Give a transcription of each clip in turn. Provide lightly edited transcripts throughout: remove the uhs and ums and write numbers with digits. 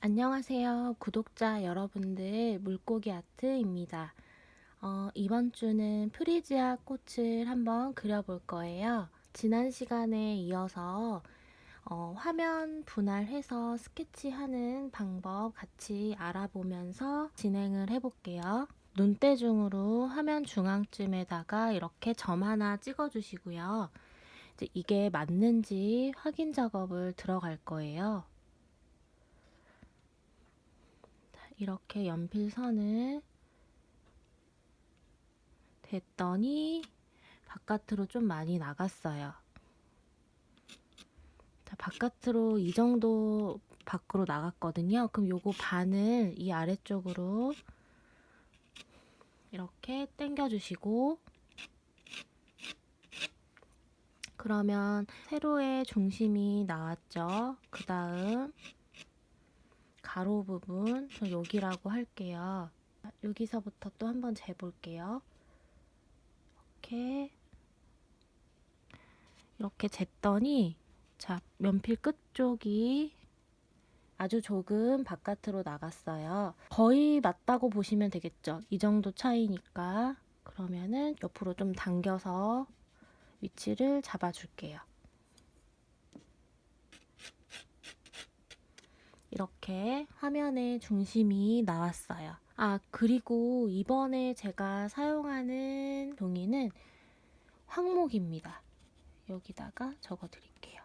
안녕하세요, 구독자 여러분들. 물고기 아트입니다. 이번 주는 프리지아 꽃을 한번 그려볼 거예요. 지난 시간에 이어서 화면 분할해서 스케치하는 방법 같이 알아보면서 진행을 해볼게요. 눈대중으로 화면 중앙쯤에다가 이렇게 점 하나 찍어주시고요. 이제 이게 맞는지 확인 작업을 들어갈 거예요. 이렇게 연필선을 댔더니 바깥으로 좀 많이 나갔어요. 자, 바깥으로 이 정도 밖으로 나갔거든요. 그럼 요거 반을 이 아래쪽으로 이렇게 당겨 주시고, 그러면 세로의 중심이 나왔죠. 그 다음 가로 부분, 저 여기라고 할게요. 여기서부터 또 한번 재볼게요. 이렇게 쟀더니, 자, 연필 끝쪽이 아주 조금 바깥으로 나갔어요. 거의 맞다고 보시면 되겠죠. 이 정도 차이니까. 그러면은 옆으로 좀 당겨서 위치를 잡아줄게요. 이렇게 화면에 중심이 나왔어요. 그리고 이번에 제가 사용하는 종이는 황목입니다. 여기다가 적어드릴게요.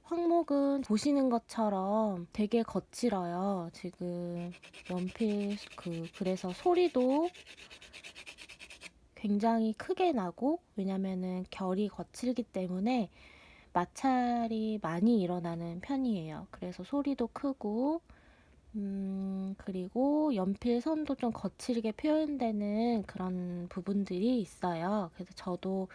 황목은 보시는 것처럼 되게 거칠어요. 지금 연필 그래서 소리도 굉장히 크게 나고, 왜냐면은 결이 거칠기 때문에 마찰이 많이 일어나는 편이에요. 그래서 소리도 크고, 그리고 연필 선도 좀 거칠게 표현되는 그런 부분들이 있어요. 그래서 저도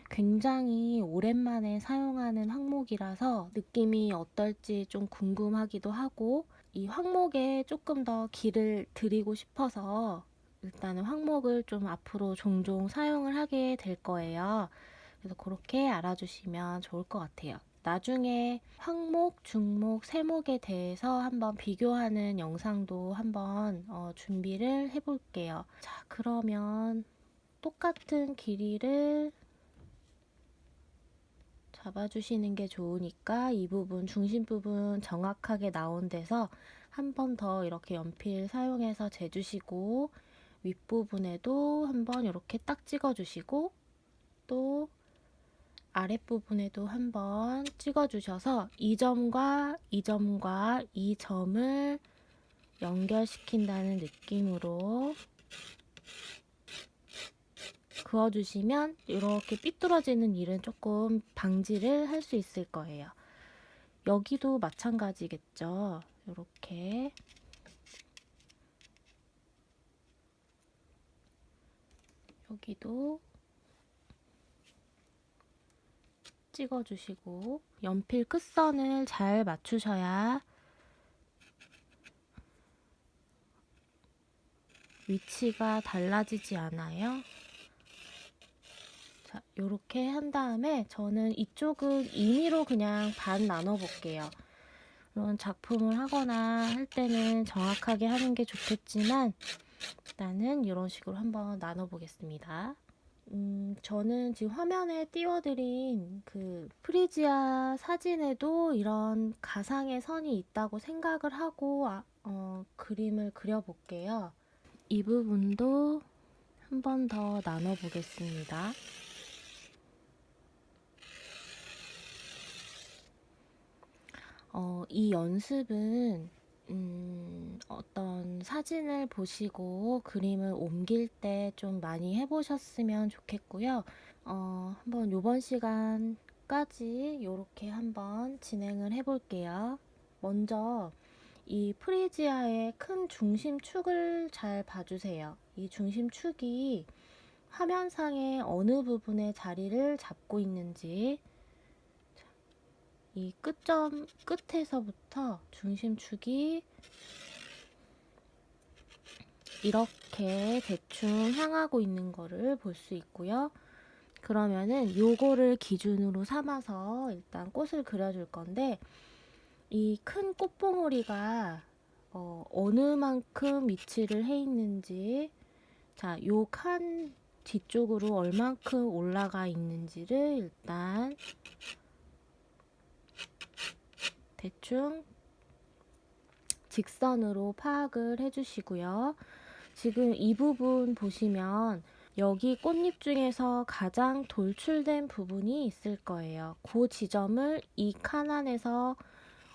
굉장히 오랜만에 사용하는 황목이라서 느낌이 어떨지 좀 궁금하기도 하고, 이 황목에 조금 더 길을 들이고 싶어서 일단은 황목을 좀 앞으로 종종 사용을 하게 될 거예요. 그래서 그렇게 알아주시면 좋을 것 같아요. 나중에 황목, 중목, 세목에 대해서 한번 비교하는 영상도 한번 준비를 해볼게요. 자, 그러면 똑같은 길이를 잡아주시는 게 좋으니까 이 부분, 중심 부분 정확하게 나온 데서 한 번 더 이렇게 연필 사용해서 재주시고, 윗부분에도 한번 이렇게 딱 찍어주시고, 또 아랫부분에도 한번 찍어주셔서 이 점과 이 점과 이 점을 연결시킨다는 느낌으로 그어주시면 이렇게 삐뚤어지는 일은 조금 방지를 할 수 있을 거예요. 여기도 마찬가지겠죠. 이렇게 여기도 찍어주시고, 연필 끝선을 잘 맞추셔야 위치가 달라지지 않아요. 자, 요렇게 한 다음에 저는 이쪽은 임의로 그냥 반 나눠 볼게요. 물론 작품을 하거나 할 때는 정확하게 하는 게 좋겠지만, 일단은 이런 식으로 한번 나눠 보겠습니다. 저는 지금 화면에 띄워드린 그 프리지아 사진에도 이런 가상의 선이 있다고 생각을 하고 그림을 그려볼게요. 이 부분도 한 번 더 나눠 보겠습니다. 이 연습은 어떤 사진을 보시고 그림을 옮길 때 좀 많이 해보셨으면 좋겠고요. 한번 요번 시간까지 이렇게 한번 진행을 해볼게요. 먼저 이 프리지아의 큰 중심축을 잘 봐주세요. 이 중심축이 화면상의 어느 부분에 자리를 잡고 있는지, 이 끝점 끝에서부터 중심축이 이렇게 대충 향하고 있는 거를 볼 수 있고요. 그러면은 요거를 기준으로 삼아서 일단 꽃을 그려줄 건데, 이 큰 꽃봉오리가 어느 만큼 위치를 해 있는지, 자, 요 칸 뒤쪽으로 얼만큼 올라가 있는지를 일단 대충 직선으로 파악을 해주시고요. 지금 이 부분 보시면 여기 꽃잎 중에서 가장 돌출된 부분이 있을 거예요. 그 지점을 이 칸 안에서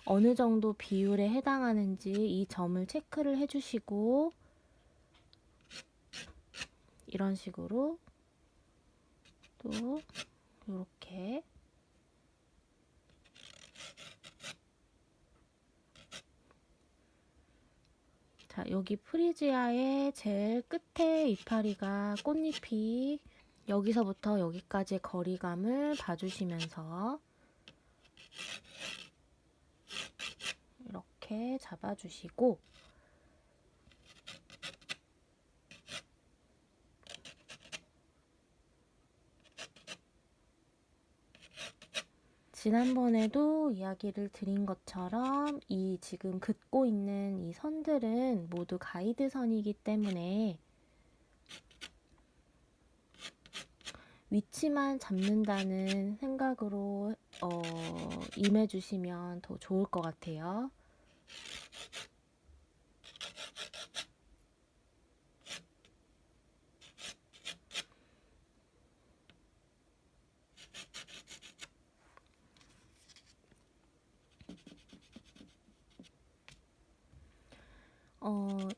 어느 정도 비율에 해당하는지 이 점을 체크를 해주시고, 이런 식으로 또 이렇게, 자, 여기 프리지아의 제일 끝에 이파리가 꽃잎이 여기서부터 여기까지의 거리감을 봐주시면서 이렇게 잡아주시고, 지난번에도 이야기를 드린 것처럼 이 지금 긋고 있는 이 선들은 모두 가이드선이기 때문에 위치만 잡는다는 생각으로 임해주시면 더 좋을 것 같아요.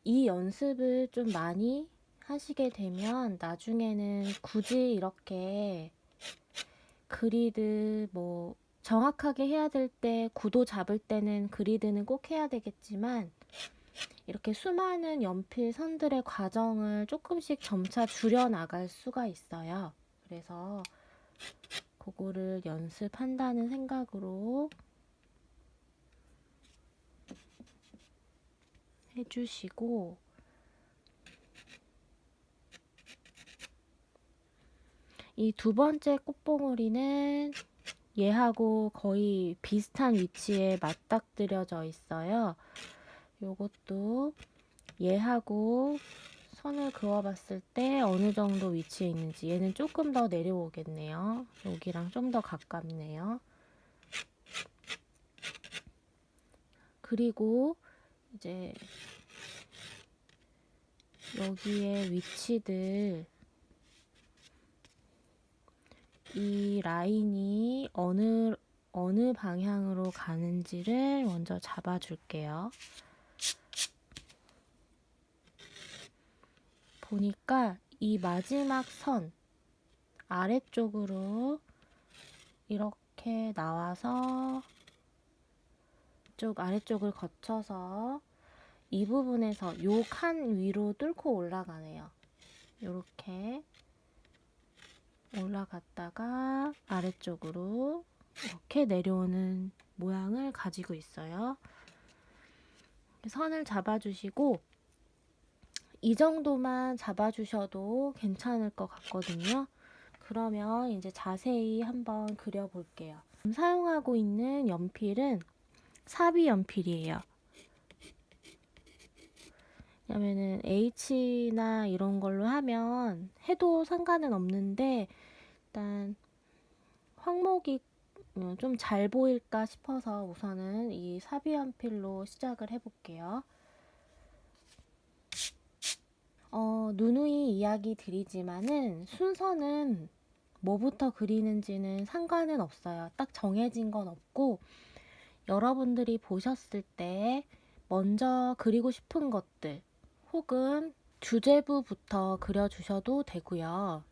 이 연습을 좀 많이 하시게 되면 나중에는 굳이 이렇게 그리드 정확하게 해야 될 때, 구도 잡을 때는 그리드는 꼭 해야 되겠지만, 이렇게 수많은 연필 선들의 과정을 조금씩 점차 줄여 나갈 수가 있어요. 그래서 그거를 연습한다는 생각으로 해주시고, 이 두 번째 꽃봉오리는 얘하고 거의 비슷한 위치에 맞닥뜨려져 있어요. 요것도 얘하고 선을 그어봤을 때 어느 정도 위치에 있는지, 얘는 조금 더 내려오겠네요. 여기랑 좀 더 가깝네요. 그리고 이제 여기에 위치들, 이 라인이 어느 방향으로 가는지를 먼저 잡아줄게요. 보니까 이 마지막 선 아래쪽으로 이렇게 나와서 이쪽 아래쪽을 거쳐서 이 부분에서 요 칸 위로 뚫고 올라가네요. 이렇게 올라갔다가 아래쪽으로 이렇게 내려오는 모양을 가지고 있어요. 선을 잡아주시고, 이 정도만 잡아주셔도 괜찮을 것 같거든요. 그러면 이제 자세히 한번 그려볼게요. 사용하고 있는 연필은 사비 연필이에요. 왜냐면은 H나 이런 걸로 하면 해도 상관은 없는데, 일단 황목이 좀 잘 보일까 싶어서 우선은 이 사비 연필로 시작을 해볼게요. 누누이 이야기 드리지만은 순서는 뭐부터 그리는지는 상관은 없어요. 딱 정해진 건 없고, 여러분들이 보셨을 때 먼저 그리고 싶은 것들 혹은 주제부부터 그려주셔도 되고요.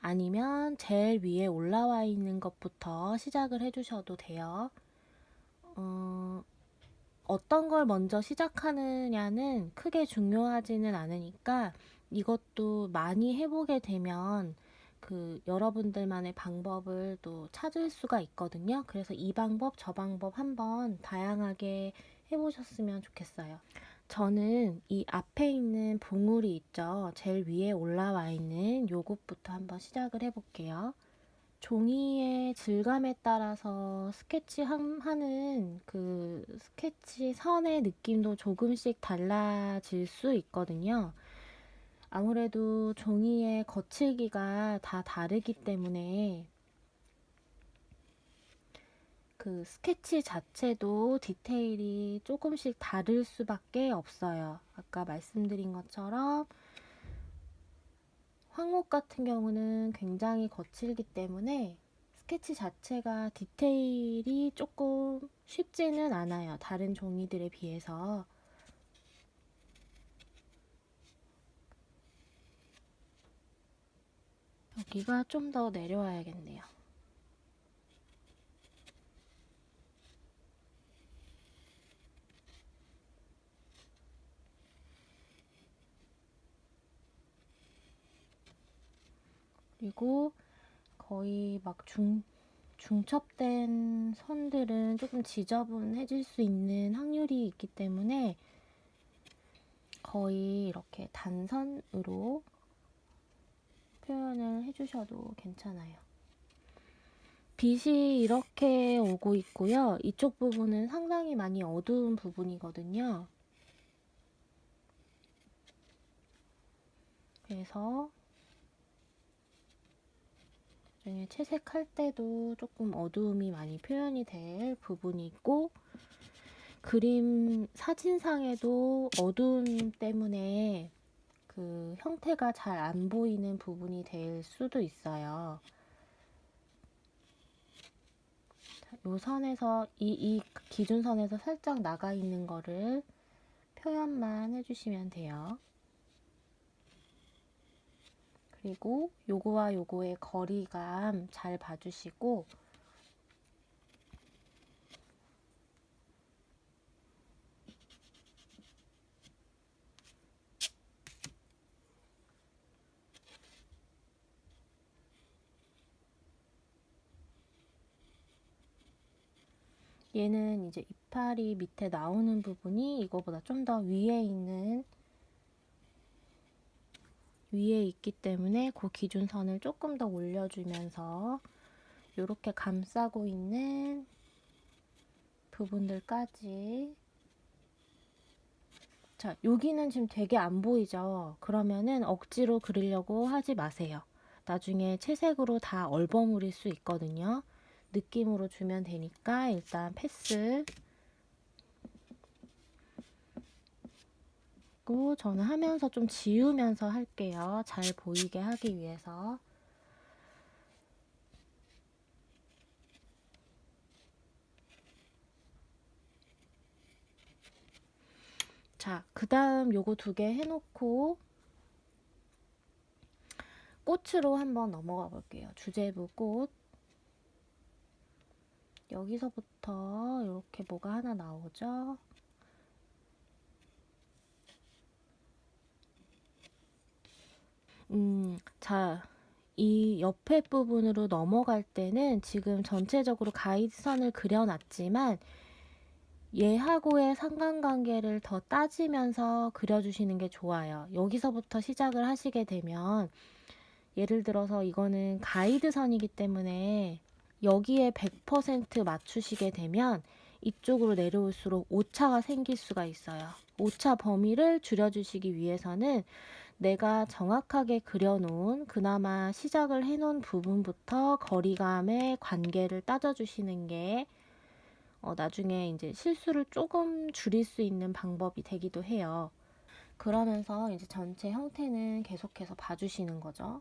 아니면 제일 위에 올라와 있는 것부터 시작을 해주셔도 돼요. 어떤 걸 먼저 시작하느냐는 크게 중요하지는 않으니까 이것도 많이 해보게 되면 여러분들만의 방법을 또 찾을 수가 있거든요. 그래서 이 방법, 저 방법 한번 다양하게 해보셨으면 좋겠어요. 저는 이 앞에 있는 봉우리 있죠? 제일 위에 올라와 있는 요것부터 한번 시작을 해볼게요. 종이의 질감에 따라서 하는 그 스케치 선의 느낌도 조금씩 달라질 수 있거든요. 아무래도 종이의 거칠기가 다 다르기 때문에 그 스케치 자체도 디테일이 조금씩 다를 수밖에 없어요. 아까 말씀드린 것처럼 황목 같은 경우는 굉장히 거칠기 때문에 스케치 자체가 디테일이 조금 쉽지는 않아요. 다른 종이들에 비해서. 여기가 좀 더 내려와야겠네요. 그리고 거의 막 중첩된 선들은 조금 지저분해질 수 있는 확률이 있기 때문에 거의 이렇게 단선으로 표현을 해주셔도 괜찮아요. 빛이 이렇게 오고 있고요. 이쪽 부분은 상당히 많이 어두운 부분이거든요. 그래서 나중에 채색할 때도 조금 어두움이 많이 표현이 될 부분이 있고, 그림 사진상에도 어두움 때문에 그 형태가 잘 안 보이는 부분이 될 수도 있어요. 요 선에서 이 기준선에서 살짝 나가 있는 거를 표현만 해주시면 돼요. 그리고 요거와 요거의 거리감 잘 봐주시고, 얘는 이제 이파리 밑에 나오는 부분이 이거보다 좀 더 위에 있기 때문에 그 기준선을 조금 더 올려주면서 이렇게 감싸고 있는 부분들까지. 자, 여기는 지금 되게 안 보이죠? 그러면은 억지로 그리려고 하지 마세요. 나중에 채색으로 다 얼버무릴 수 있거든요. 느낌으로 주면 되니까 일단 패스. 그리고 저는 하면서 좀 지우면서 할게요. 잘 보이게 하기 위해서. 자, 그 다음 요거 두 개 해놓고 꽃으로 한번 넘어가 볼게요. 주제부 꽃. 여기서부터 이렇게 뭐가 하나 나오죠? 자, 이 옆에 부분으로 넘어갈 때는 지금 전체적으로 가이드선을 그려놨지만 얘하고의 상관관계를 더 따지면서 그려주시는 게 좋아요. 여기서부터 시작을 하시게 되면 예를 들어서 이거는 가이드선이기 때문에 여기에 100% 맞추시게 되면 이쪽으로 내려올수록 오차가 생길 수가 있어요. 오차 범위를 줄여주시기 위해서는 내가 정확하게 그려놓은 그나마 시작을 해놓은 부분부터 거리감의 관계를 따져주시는 게 나중에 이제 실수를 조금 줄일 수 있는 방법이 되기도 해요. 그러면서 이제 전체 형태는 계속해서 봐주시는 거죠.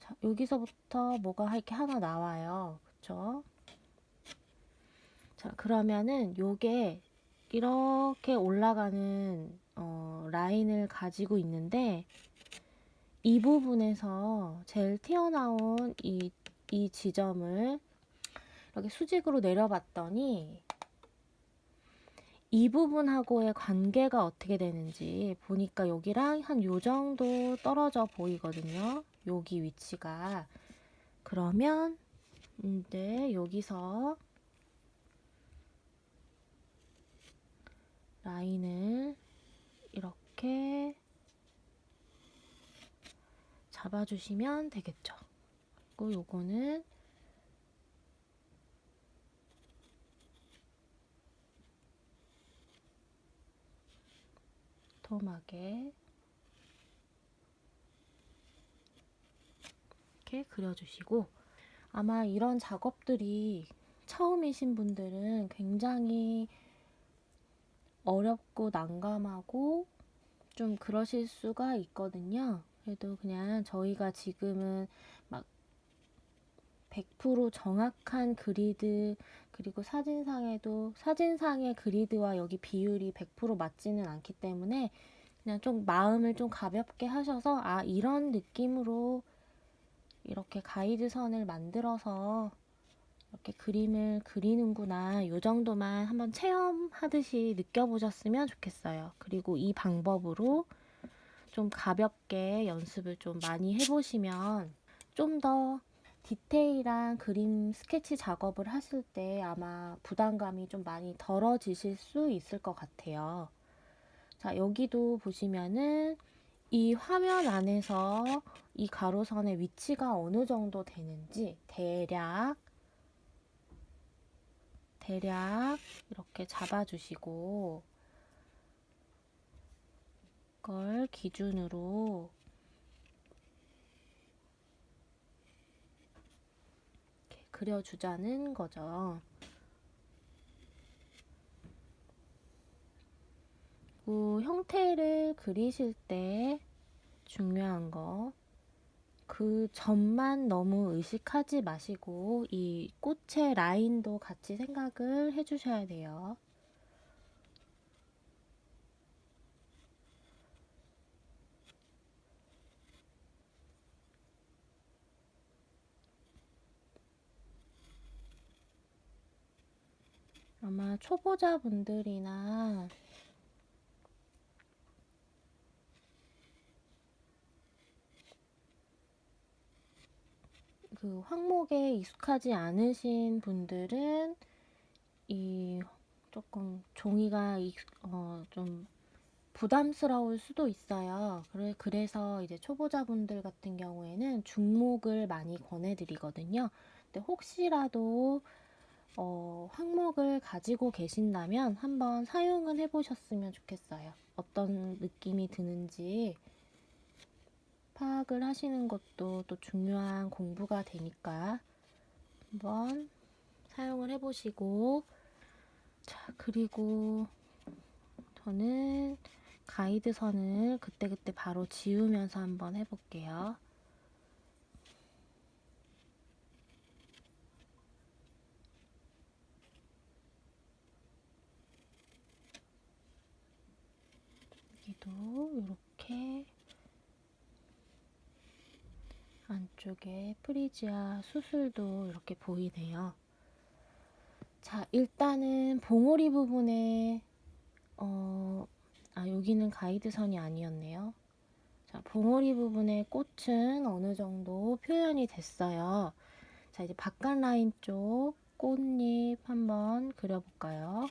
자, 여기서부터 뭐가 이렇게 하나 나와요. 그쵸? 자, 그러면은 요게 이렇게 올라가는 라인을 가지고 있는데 이 부분에서 제일 튀어나온 이 지점을 이렇게 수직으로 내려봤더니 이 부분하고의 관계가 어떻게 되는지 보니까 여기랑 한 요 정도 떨어져 보이거든요. 여기 위치가. 그러면 이제 여기서 라인을 이렇게 잡아주시면 되겠죠. 그리고 요거는 도톰하게 이렇게 그려주시고, 아마 이런 작업들이 처음이신 분들은 굉장히 어렵고 난감하고 좀 그러실 수가 있거든요. 그래도 그냥 저희가 지금은 막 100% 정확한 그리드, 그리고 사진상의 그리드와 여기 비율이 100% 맞지는 않기 때문에 그냥 좀 마음을 좀 가볍게 하셔서, 아, 이런 느낌으로 이렇게 가이드선을 만들어서 이렇게 그림을 그리는구나, 요 정도만 한번 체험하듯이 느껴보셨으면 좋겠어요. 그리고 이 방법으로 좀 가볍게 연습을 좀 많이 해보시면 좀 더 디테일한 그림 스케치 작업을 하실 때 아마 부담감이 좀 많이 덜어지실 수 있을 것 같아요. 자, 여기도 보시면은 이 화면 안에서 이 가로선의 위치가 어느 정도 되는지 대략 이렇게 잡아주시고, 그걸 기준으로 이렇게 그려주자는 거죠. 그 형태를 그리실 때 중요한 거, 그 점만 너무 의식하지 마시고 이 꽃의 라인도 같이 생각을 해주셔야 돼요. 아마 초보자분들이나 그 황목에 익숙하지 않으신 분들은 이 조금 종이가 좀 부담스러울 수도 있어요. 그래서 이제 초보자분들 같은 경우에는 중목을 많이 권해드리거든요. 근데 혹시라도 항목을 가지고 계신다면 한번 사용을 해보셨으면 좋겠어요. 어떤 느낌이 드는지 파악을 하시는 것도 또 중요한 공부가 되니까 한번 사용을 해보시고, 자, 그리고 저는 가이드선을 그때그때 바로 지우면서 한번 해볼게요. 여기도 이렇게 안쪽에 프리지아 수술도 이렇게 보이네요. 자, 일단은 봉오리 부분에 여기는 가이드선이 아니었네요. 자, 봉오리 부분의 꽃은 어느 정도 표현이 됐어요. 자, 이제 바깥 라인 쪽 꽃잎 한번 그려볼까요?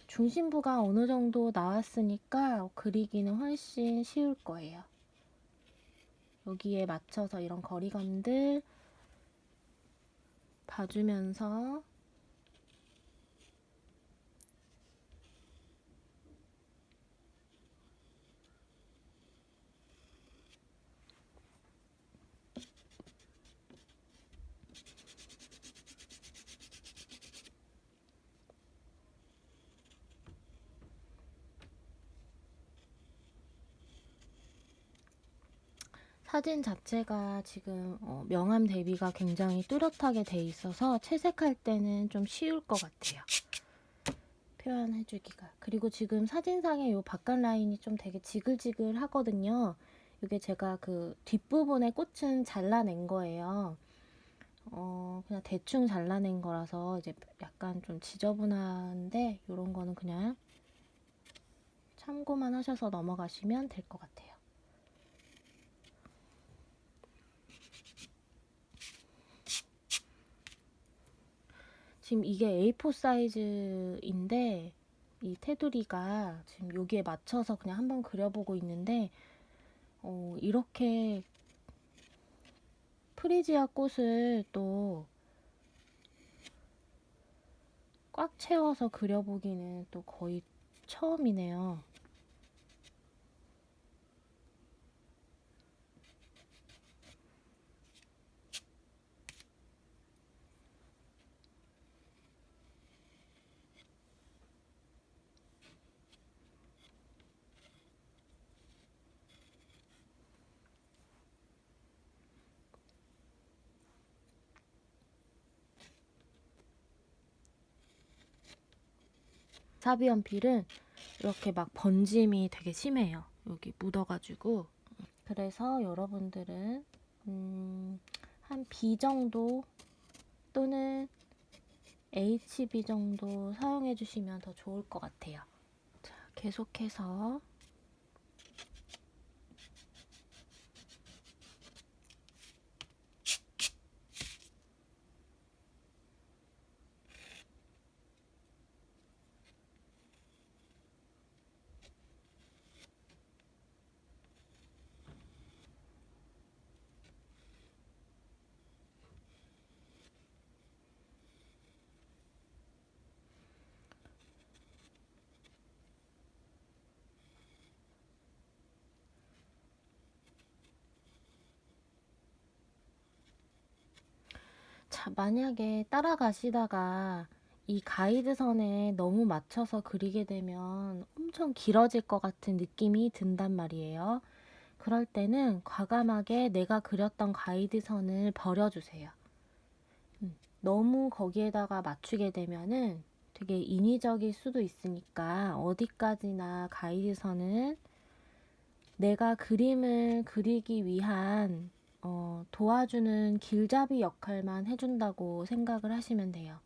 중심부가 어느 정도 나왔으니까 그리기는 훨씬 쉬울 거예요. 여기에 맞춰서 이런 거리감들 봐주면서 사진 자체가 지금 명암 대비가 굉장히 뚜렷하게 돼 있어서 채색할 때는 좀 쉬울 것 같아요. 표현해주기가. 그리고 지금 사진상의 요 바깥 라인이 좀 되게 지글지글 하거든요. 이게 제가 그 뒷부분의 꽃은 잘라낸 거예요. 그냥 대충 잘라낸 거라서 이제 약간 좀 지저분한데, 요런 거는 그냥 참고만 하셔서 넘어가시면 될 것 같아요. 지금 이게 A4 사이즈인데 이 테두리가 지금 여기에 맞춰서 그냥 한번 그려보고 있는데, 이렇게 프리지아 꽃을 또 꽉 채워서 그려보기는 또 거의 처음이네요. 사비 연필은 이렇게 막 번짐이 되게 심해요. 여기 묻어가지고. 그래서 여러분들은 한 B 정도 또는 HB 정도 사용해 주시면 더 좋을 것 같아요. 자, 계속해서 자, 만약에 따라가시다가 이 가이드선에 너무 맞춰서 그리게 되면 엄청 길어질 것 같은 느낌이 든단 말이에요. 그럴 때는 과감하게 내가 그렸던 가이드선을 버려주세요. 너무 거기에다가 맞추게 되면은 되게 인위적일 수도 있으니까 어디까지나 가이드선은 내가 그림을 그리기 위한 도와주는 길잡이 역할만 해준다고 생각을 하시면 돼요.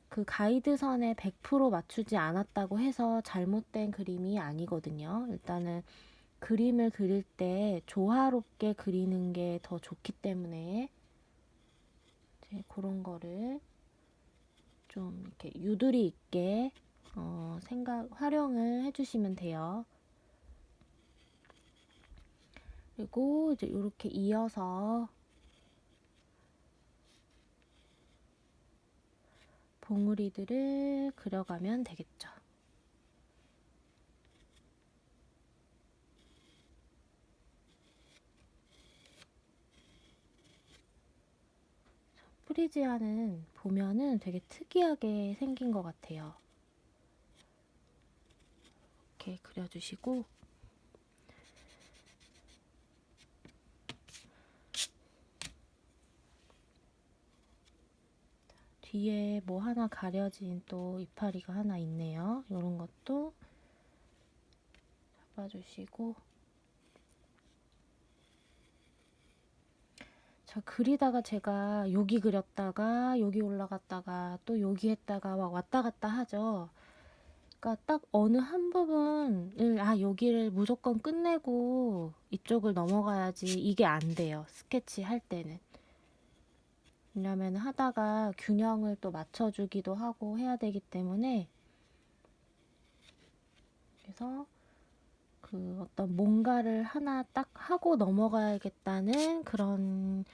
그 가이드선에 100% 맞추지 않았다고 해서 잘못된 그림이 아니거든요. 일단은 그림을 그릴 때 조화롭게 그리는 게 더 좋기 때문에 이제 그런 거를 좀 이렇게 유두리 있게 활용을 해주시면 돼요. 그리고 이제 이렇게 이어서 봉우리들을 그려가면 되겠죠. 프리지아는 보면은 되게 특이하게 생긴 것 같아요. 이렇게 그려주시고 뒤에 뭐 하나 가려진 또 이파리가 하나 있네요. 이런 것도 잡아주시고 자, 그리다가 제가 여기 그렸다가 여기 올라갔다가 또 여기 했다가 막 왔다 갔다 하죠. 그러니까 딱 어느 한 부분을 여기를 무조건 끝내고 이쪽을 넘어가야지 이게 안 돼요. 스케치 할 때는. 왜냐면 하다가 균형을 또 맞춰주기도 하고 해야 되기 때문에 그래서 그 어떤 뭔가를 하나 딱 하고 넘어가야겠다는 그런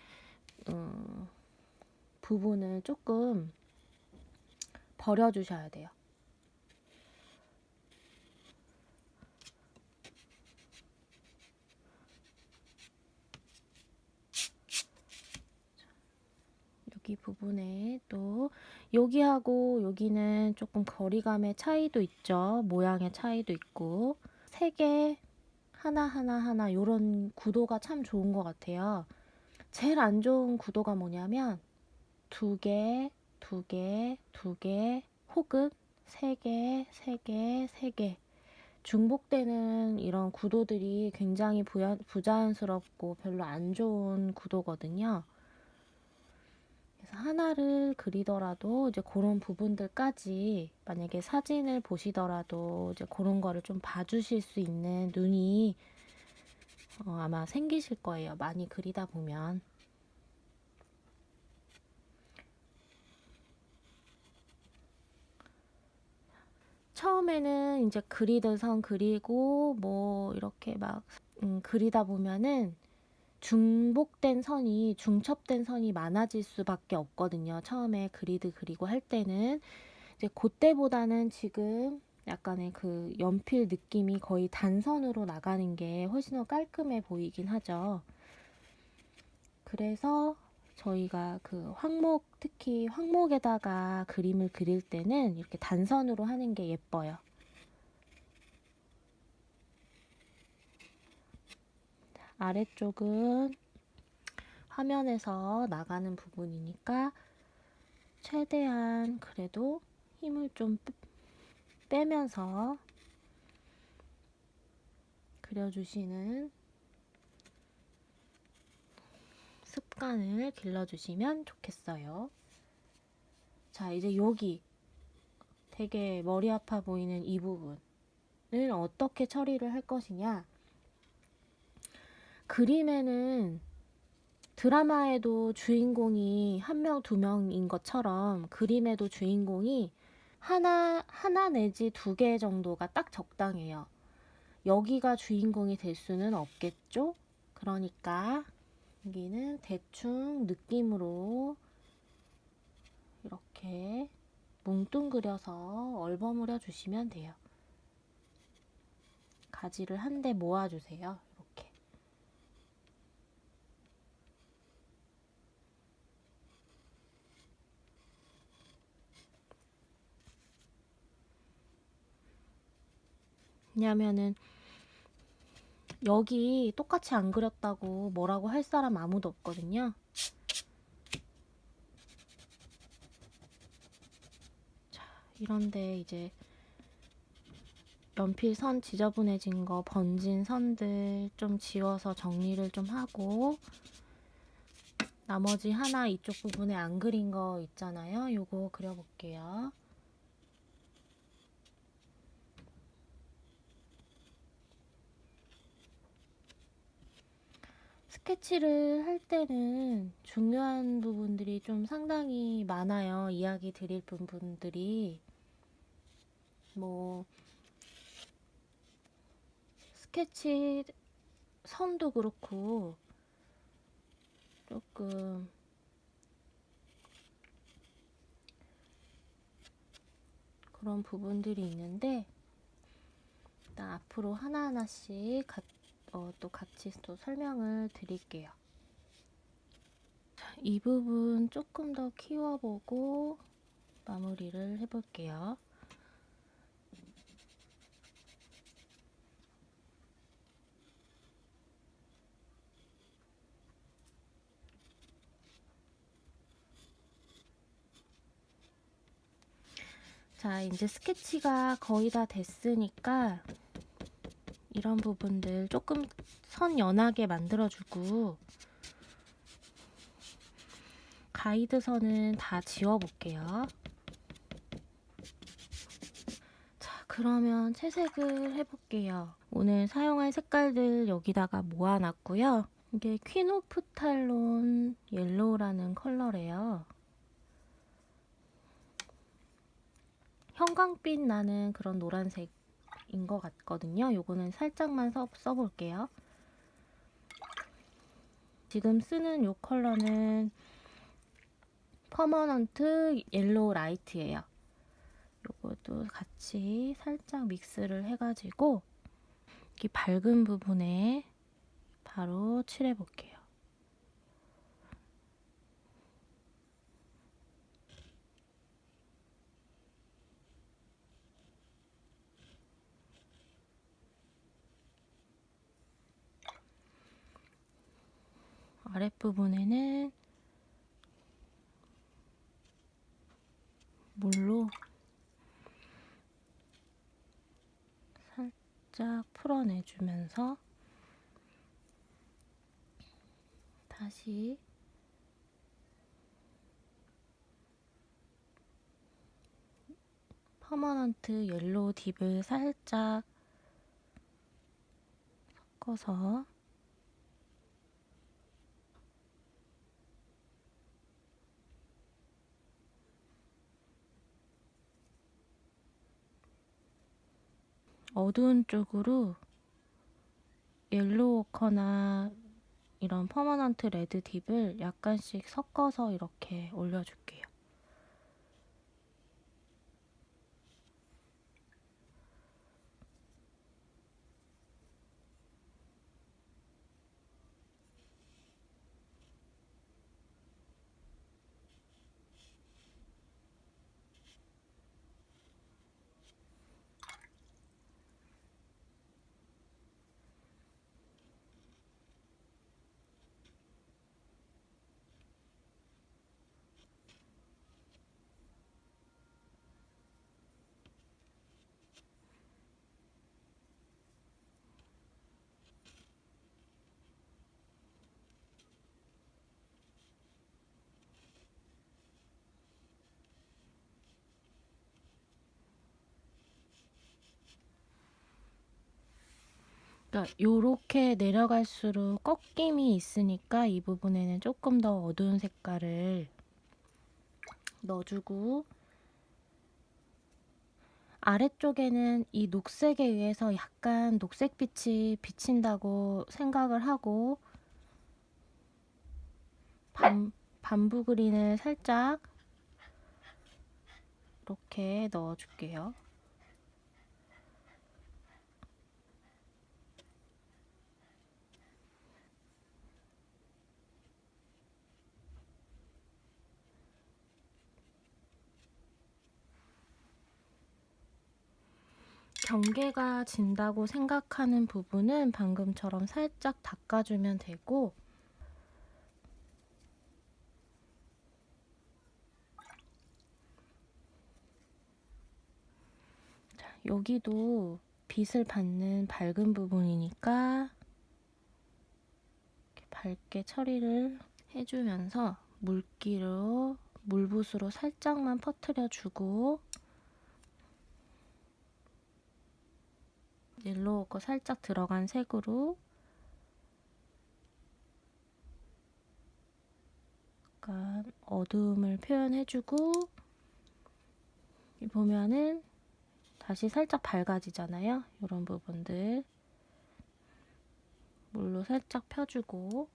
부분을 조금 버려주셔야 돼요. 여기 부분에 또 여기하고 여기는 조금 거리감의 차이도 있죠. 모양의 차이도 있고 3개 하나 이런 구도가 참 좋은 것 같아요. 제일 안 좋은 구도가 뭐냐면 2개, 2개, 2개 혹은 3개, 3개, 3개 중복되는 이런 구도들이 굉장히 부자연스럽고 별로 안 좋은 구도거든요. 그래서 하나를 그리더라도 이제 그런 부분들까지 만약에 사진을 보시더라도 이제 그런 거를 좀 봐주실 수 있는 눈이 아마 생기실 거예요. 많이 그리다 보면. 처음에는 이제 그리던 선 그리고 뭐 이렇게 막 그리다 보면은 중첩된 선이 많아질 수밖에 없거든요. 처음에 그리고 할 때는 이제 그때보다는 지금 약간의 그 연필 느낌이 거의 단선으로 나가는 게 훨씬 더 깔끔해 보이긴 하죠. 그래서 저희가 그 황목, 특히 황목에다가 그림을 그릴 때는 이렇게 단선으로 하는 게 예뻐요. 아래쪽은 화면에서 나가는 부분이니까 최대한 그래도 힘을 좀 빼면서 그려주시는 습관을 길러주시면 좋겠어요. 자, 이제 여기 되게 머리 아파 보이는 이 부분을 어떻게 처리를 할 것이냐. 그림에는 드라마에도 주인공이 한 명, 두 명인 것처럼 그림에도 주인공이 하나 내지 두 개 정도가 딱 적당해요. 여기가 주인공이 될 수는 없겠죠? 그러니까 여기는 대충 느낌으로 이렇게 뭉뚱그려서 얼버무려 주시면 돼요. 가지를 한데 모아주세요. 이렇게. 왜냐면은 여기 똑같이 안 그렸다고 뭐라고 할 사람 아무도 없거든요. 자, 이런데 이제 연필 선 지저분해진 거, 번진 선들 좀 지워서 정리를 좀 하고, 나머지 하나 이쪽 부분에 안 그린 거 있잖아요. 요거 그려볼게요. 스케치를 할 때는 중요한 부분들이 좀 상당히 많아요. 이야기 드릴 부분들이. 뭐 스케치 선도 그렇고 조금 그런 부분들이 있는데 일단 앞으로 하나하나씩 또 같이 또 설명을 드릴게요. 자, 이 부분 조금 더 키워보고 마무리를 해볼게요. 자, 이제 스케치가 거의 다 됐으니까 이런 부분들 조금 선 연하게 만들어주고 가이드 선은 다 지워볼게요. 자, 그러면 채색을 해볼게요. 오늘 사용할 색깔들 여기다가 모아놨고요. 이게 퀴노프탈론 옐로우라는 컬러래요. 형광빛 나는 그런 노란색인 것 같거든요. 요거는 살짝만 써볼게요. 지금 쓰는 요 컬러는 퍼머넌트 옐로우 라이트예요. 요것도 같이 살짝 믹스를 해가지고 이 밝은 부분에 바로 칠해볼게요. 아랫부분에는 물로 살짝 풀어내주면서 다시 퍼머넌트 옐로우 딥을 살짝 섞어서 어두운 쪽으로 옐로우 오커나 이런 퍼머넌트 레드 딥을 약간씩 섞어서 이렇게 올려줄게요. 그러니까 요렇게 내려갈수록 꺾임이 있으니까 이 부분에는 조금 더 어두운 색깔을 넣어주고, 아래쪽에는 이 녹색에 의해서 약간 녹색빛이 비친다고 생각을 하고 반부 그린을 살짝 이렇게 넣어줄게요. 경계가 진다고 생각하는 부분은 방금처럼 살짝 닦아주면 되고, 자, 여기도 빛을 받는 밝은 부분이니까 이렇게 밝게 처리를 해주면서 물붓으로 살짝만 퍼뜨려주고, 옐로우가 살짝 들어간 색으로 약간 어두움을 표현해주고, 보면은 다시 살짝 밝아지잖아요. 이런 부분들 물로 살짝 펴주고,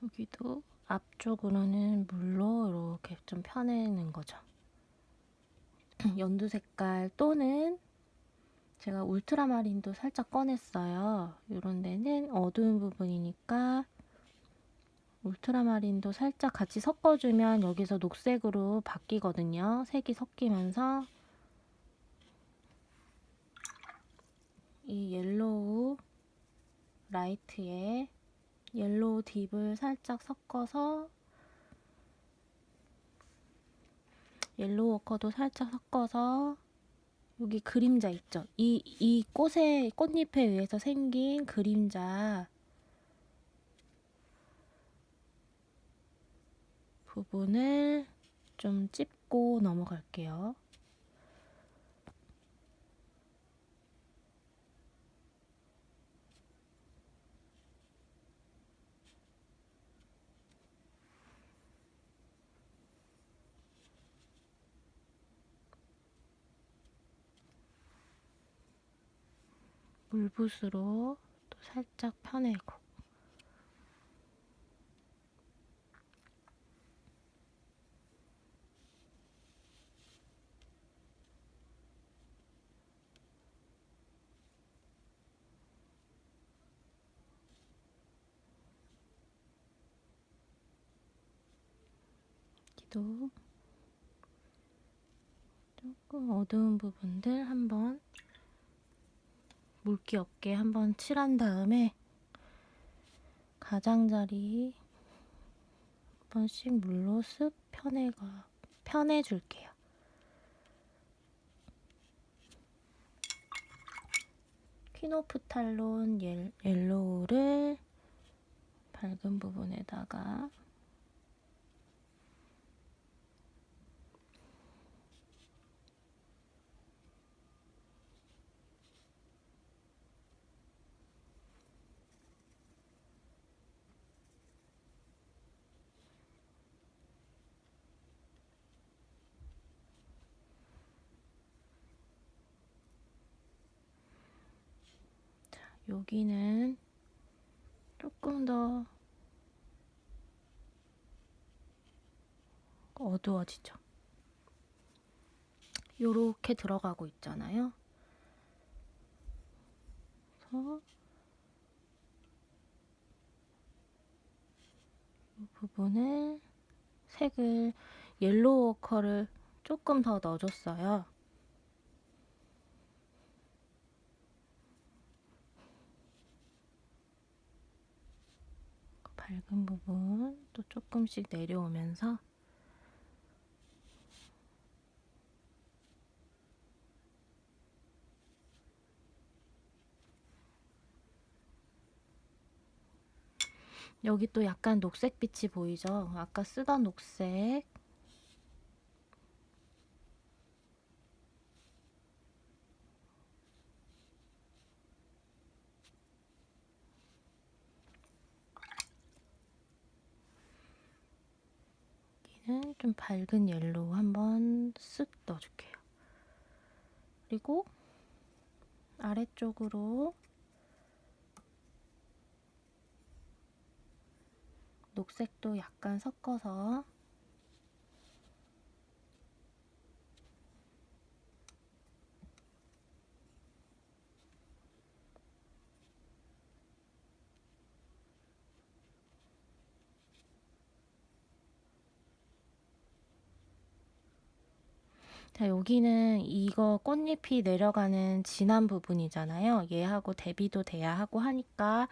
여기도 앞쪽으로는 물로 이렇게 좀 펴내는 거죠. 연두 색깔 또는 제가 울트라마린도 살짝 꺼냈어요. 이런 데는 어두운 부분이니까 울트라마린도 살짝 같이 섞어주면 여기서 녹색으로 바뀌거든요. 색이 섞이면서 이 옐로우 라이트에 옐로우 딥을 살짝 섞어서 옐로우 워커도 살짝 섞어서 여기 그림자 있죠? 이 꽃잎에 의해서 생긴 그림자 부분을 좀 찝고 넘어갈게요. 물붓으로 또 살짝 펴내고, 여기도 조금 어두운 부분들 한번 물기 없게 한번 칠한 다음에 가장자리 한 번씩 물로 쓱 펴내줄게요. 퀴노프탈론 옐로우를 밝은 부분에다가 여기는 조금 더 어두워지죠. 요렇게 들어가고 있잖아요. 그래서 이 부분을 색을 옐로우 워커를 조금 더 넣어줬어요. 밝은 부분 또 조금씩 내려오면서 여기 또 약간 녹색빛이 보이죠? 아까 쓰던 녹색. 여기는 좀 밝은 옐로우 한번 쓱 넣어줄게요. 그리고 아래쪽으로 녹색도 약간 섞어서 자, 여기는 이거 꽃잎이 내려가는 진한 부분이잖아요. 얘하고 대비도 돼야 하고 하니까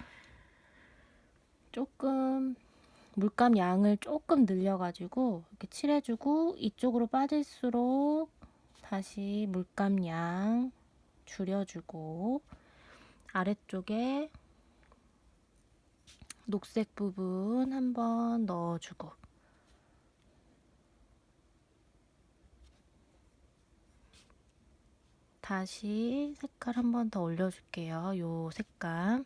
조금 물감 양을 조금 늘려가지고 이렇게 칠해주고 이쪽으로 빠질수록 다시 물감 양 줄여주고 아래쪽에 녹색 부분 한번 넣어주고 다시 색깔 한번 더 올려줄게요. 요 색감.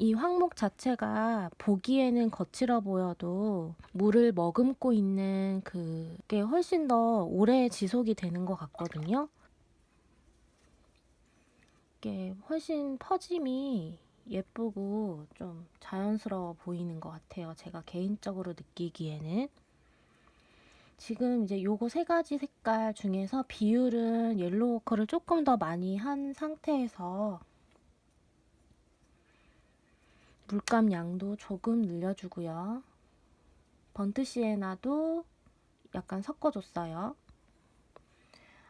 이 황목 자체가 보기에는 거칠어 보여도 물을 머금고 있는 그게 훨씬 더 오래 지속이 되는 것 같거든요. 이게 훨씬 퍼짐이 예쁘고 좀 자연스러워 보이는 것 같아요. 제가 개인적으로 느끼기에는. 지금 이제 요거 세 가지 색깔 중에서 비율은 옐로우 워커를 조금 더 많이 한 상태에서 물감 양도 조금 늘려주고요. 번트 시에나도 약간 섞어줬어요.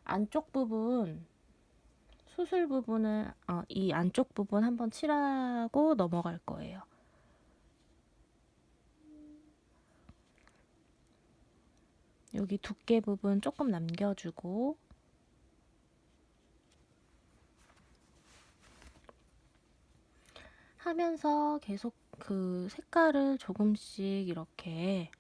안쪽 부분, 수술 부분을 이 안쪽 부분 한번 칠하고 넘어갈 거예요. 여기 두께 부분 조금 남겨주고 하면서 계속 그 색깔을 조금씩 이렇게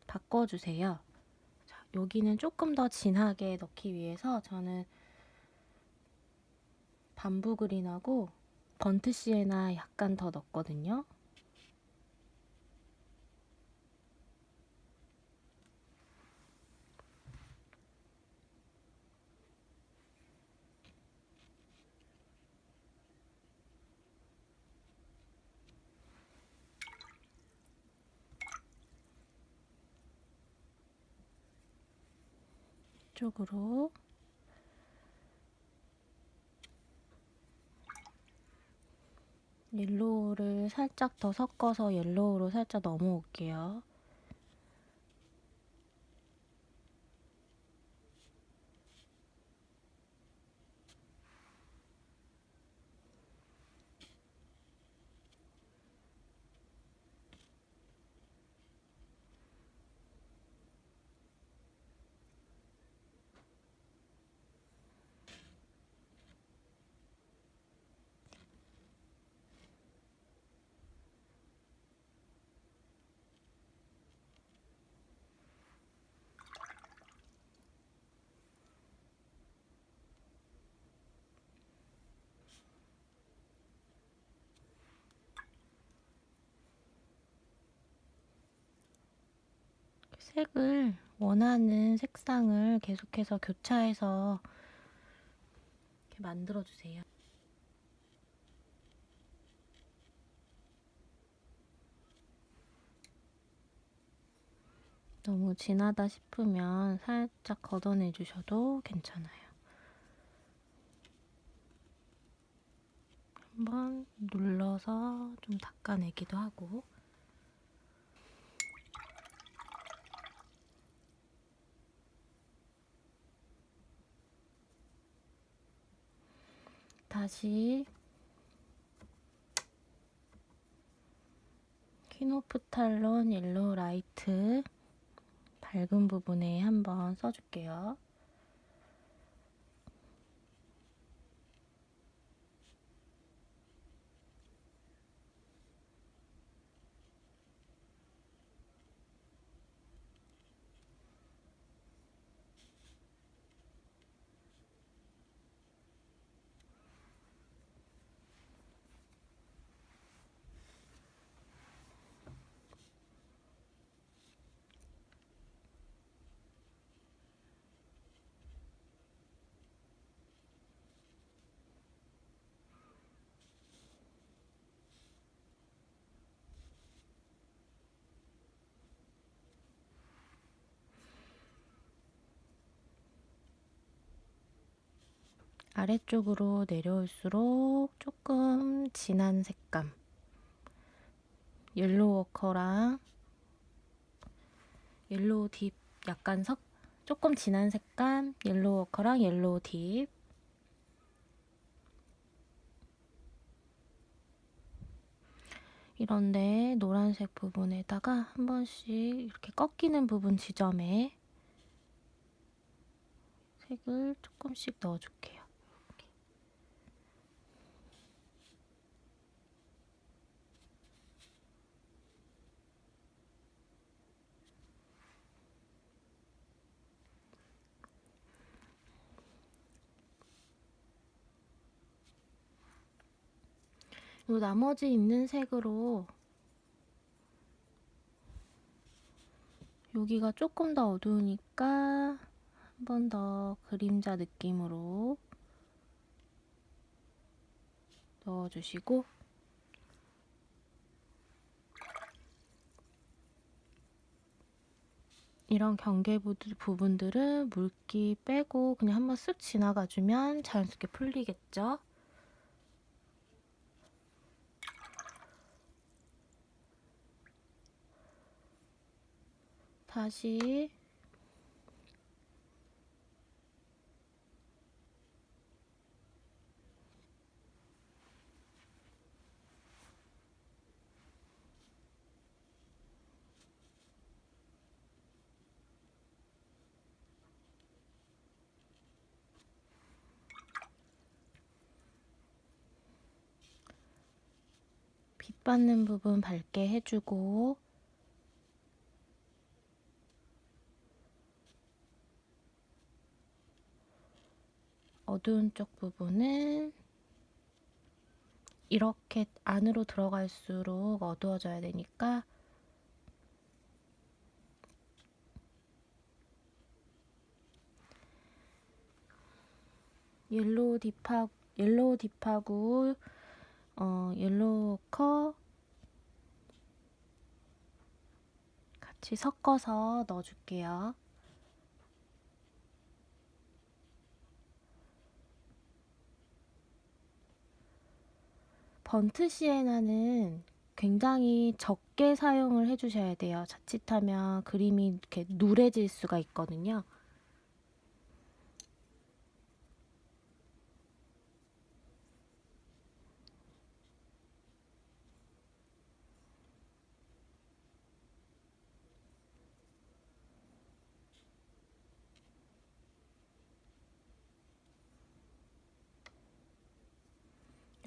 바꿔주세요. 자, 여기는 조금 더 진하게 넣기 위해서 저는 밤부 그린하고 번트 시에나 약간 더 넣었거든요. 이쪽으로 옐로우를 살짝 더 섞어서 옐로우로 살짝 넘어올게요. 색을 원하는 색상을 계속해서 교차해서 이렇게 만들어주세요. 너무 진하다 싶으면 살짝 걷어내 주셔도 괜찮아요. 한번 눌러서 좀 닦아내기도 하고. 다시 키노프탈론 옐로우 라이트 밝은 부분에 한번 써줄게요. 아래쪽으로 내려올수록 조금 진한 색감, 옐로우 워커랑 옐로우 딥 약간 조금 진한 색감, 옐로우 워커랑 옐로우 딥. 이런데 노란색 부분에다가 한 번씩 이렇게 꺾이는 부분 지점에 색을 조금씩 넣어줄게요. 그리고 나머지 있는 색으로 여기가 조금 더 어두우니까 한 번 더 그림자 느낌으로 넣어주시고, 이런 경계 부분들은 물기 빼고 그냥 한번 쓱 지나가주면 자연스럽게 풀리겠죠? 다시 빛 받는 부분 밝게 해주고, 어두운 쪽 부분은 이렇게 안으로 들어갈수록 어두워져야 되니까 옐로우 딥하고 옐로우 커 같이 섞어서 넣어줄게요. 번트 시에나는 굉장히 적게 사용을 해주셔야 돼요. 자칫하면 그림이 이렇게 누래질 수가 있거든요.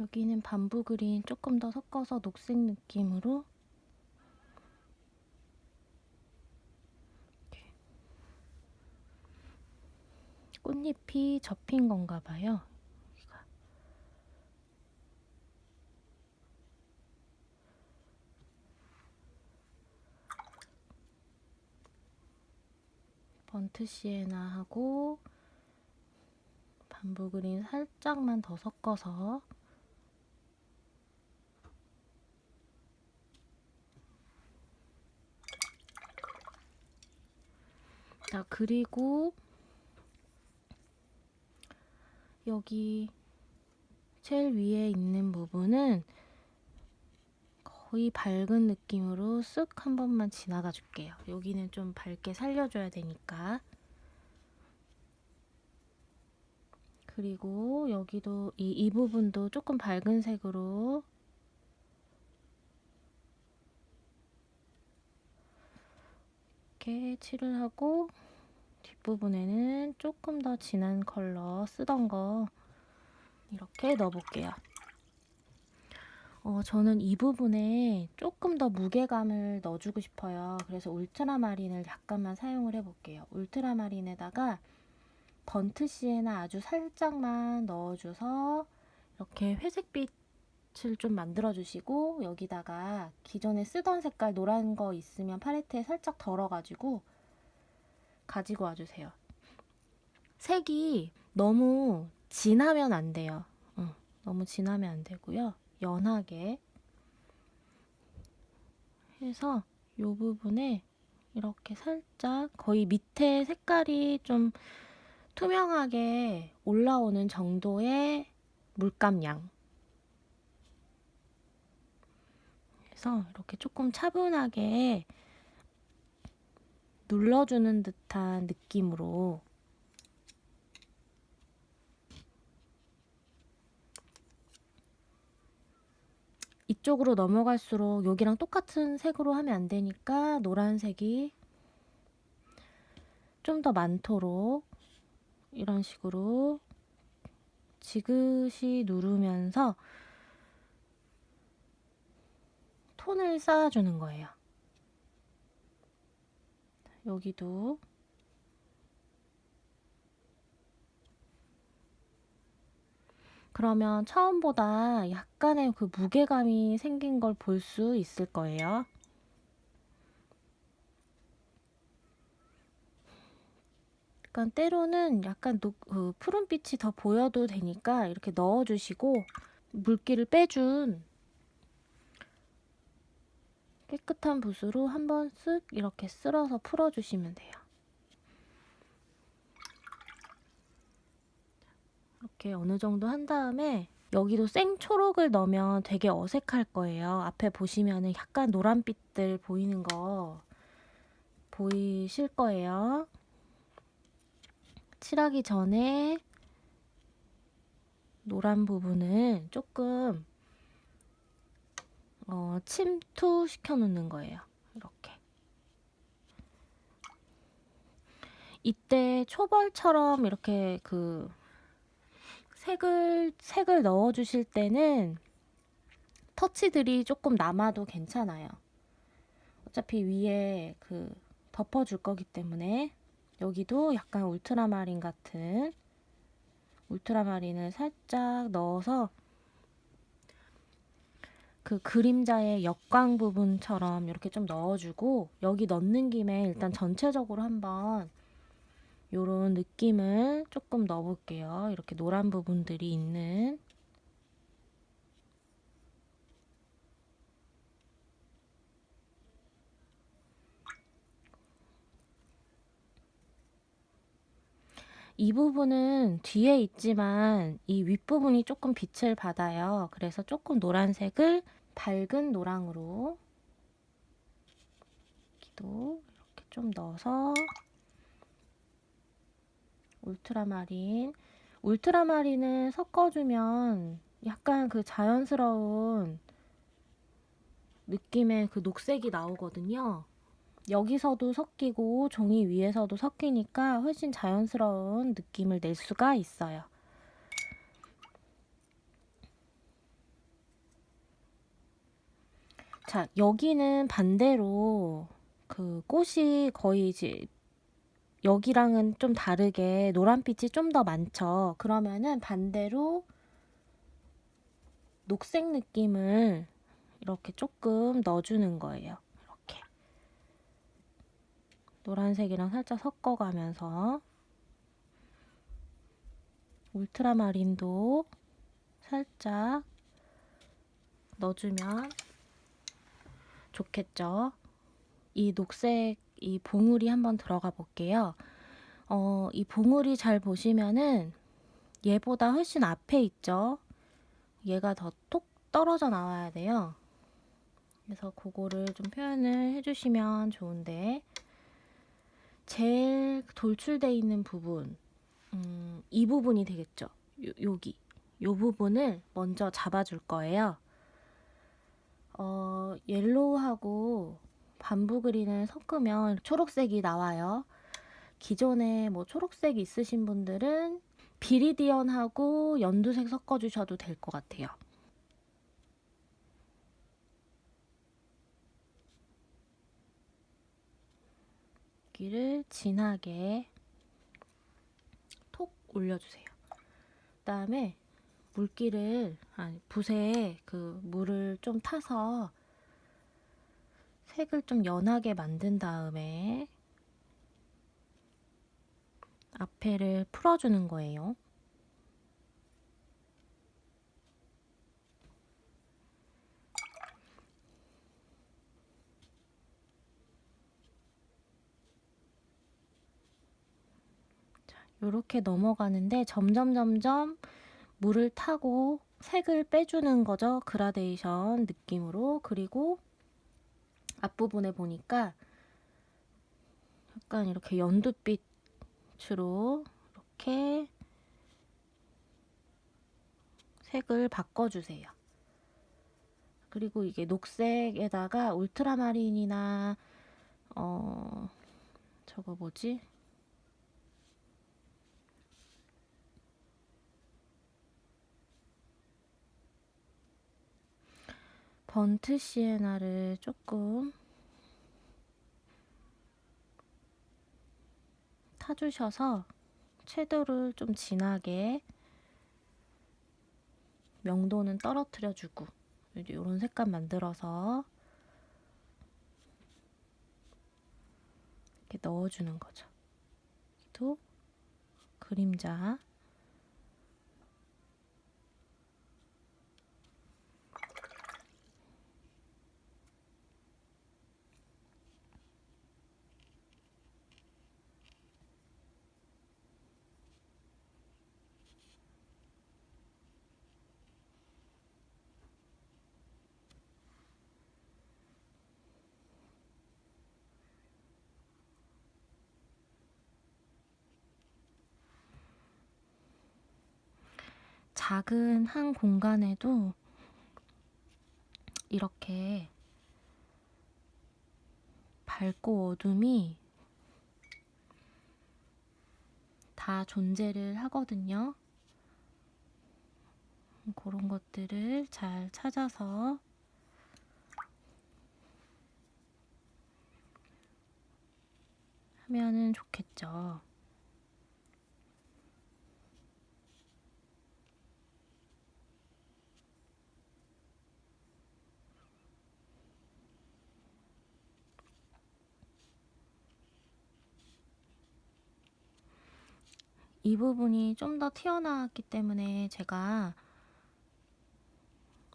여기는 반부 그린 조금 더 섞어서 녹색 느낌으로 꽃잎이 접힌 건가 봐요. 번트 시에나하고 반부 그린 살짝만 더 섞어서 자, 그리고 여기 제일 위에 있는 부분은 거의 밝은 느낌으로 쓱 한 번만 지나가 줄게요. 여기는 좀 밝게 살려줘야 되니까. 그리고 여기도 이 부분도 조금 밝은 색으로 이렇게 칠을 하고, 뒷부분에는 조금 더 진한 컬러 쓰던 거 이렇게 넣어볼게요. 저는 이 부분에 조금 더 무게감을 넣어주고 싶어요. 그래서 울트라마린을 약간만 사용을 해볼게요. 울트라마린에다가 번트 시에나 아주 살짝만 넣어줘서 이렇게 회색빛을 좀 만들어주시고, 여기다가 기존에 쓰던 색깔 노란 거 있으면 팔레트에 살짝 덜어가지고 가지고 와주세요. 색이 너무 진하면 안 돼요. 너무 진하면 안 되고요. 연하게 해서 이 부분에 이렇게 살짝 거의 밑에 색깔이 좀 투명하게 올라오는 정도의 물감량. 그래서 이렇게 조금 차분하게 눌러주는 듯한 느낌으로 이쪽으로 넘어갈수록 여기랑 똑같은 색으로 하면 안 되니까 노란색이 좀 더 많도록 이런 식으로 지그시 누르면서 톤을 쌓아주는 거예요. 여기도 그러면 처음보다 약간의 그 무게감이 생긴 걸 볼 수 있을 거예요. 약간 때로는 약간 그 푸른빛이 더 보여도 되니까 이렇게 넣어주시고, 물기를 빼준 깨끗한 붓으로 한번 쓱 이렇게 쓸어서 풀어주시면 돼요. 이렇게 어느 정도 한 다음에 여기도 생초록을 넣으면 되게 어색할 거예요. 앞에 보시면은 약간 노란빛들 보이는 거 보이실 거예요. 칠하기 전에 노란 부분은 조금 침투시켜 놓는 거예요. 이렇게. 이때 초벌처럼 이렇게 그 색을 넣어 주실 때는 터치들이 조금 남아도 괜찮아요. 어차피 위에 그 덮어 줄 거기 때문에. 여기도 약간 울트라마린 같은 울트라마린을 살짝 넣어서 그 그림자의 역광 부분처럼 이렇게 좀 넣어주고, 여기 넣는 김에 일단 전체적으로 한번 요런 느낌을 조금 넣어볼게요. 이렇게 노란 부분들이 있는. 이 부분은 뒤에 있지만 이 윗부분이 조금 빛을 받아요. 그래서 조금 노란색을 밝은 노랑으로 여기도 이렇게 좀 넣어서 울트라마린을 섞어주면 약간 그 자연스러운 느낌의 그 녹색이 나오거든요. 여기서도 섞이고 종이 위에서도 섞이니까 훨씬 자연스러운 느낌을 낼 수가 있어요. 자, 여기는 반대로 그 꽃이 거의 이제 여기랑은 좀 다르게 노란빛이 좀 더 많죠. 그러면은 반대로 녹색 느낌을 이렇게 조금 넣어주는 거예요. 이렇게 노란색이랑 살짝 섞어가면서 울트라마린도 살짝 넣어주면 좋겠죠. 이 녹색 이 봉우리 한번 들어가 볼게요. 이 봉우리 잘 보시면은 얘보다 훨씬 앞에 있죠? 얘가 더 톡 떨어져 나와야 돼요. 그래서 그거를 좀 표현을 해주시면 좋은데, 제일 돌출돼 있는 부분, 이 부분이 되겠죠. 여기 요 부분을 먼저 잡아줄 거예요. 옐로우하고 반부 그린을 섞으면 초록색이 나와요. 기존에 뭐 초록색 있으신 분들은 비리디언하고 연두색 섞어주셔도 될 것 같아요. 여기를 진하게 톡 올려주세요. 그 다음에 물기를, 붓에 그 물을 좀 타서 색을 좀 연하게 만든 다음에 앞에를 풀어주는 거예요. 이렇게 넘어가는데 점점 물을 타고 색을 빼주는 거죠. 그라데이션 느낌으로. 그리고 앞부분에 보니까 약간 이렇게 연두빛으로 이렇게 색을 바꿔주세요. 그리고 이게 녹색에다가 울트라마린이나 저거 뭐지? 번트 시에나를 조금 타주셔서 채도를 좀 진하게, 명도는 떨어뜨려주고 이런 색감 만들어서 이렇게 넣어주는 거죠. 또 그림자. 작은 한 공간에도 이렇게 밝고 어둠이 다 존재를 하거든요. 그런 것들을 잘 찾아서 하면은 좋겠죠. 이 부분이 좀 더 튀어나왔기 때문에 제가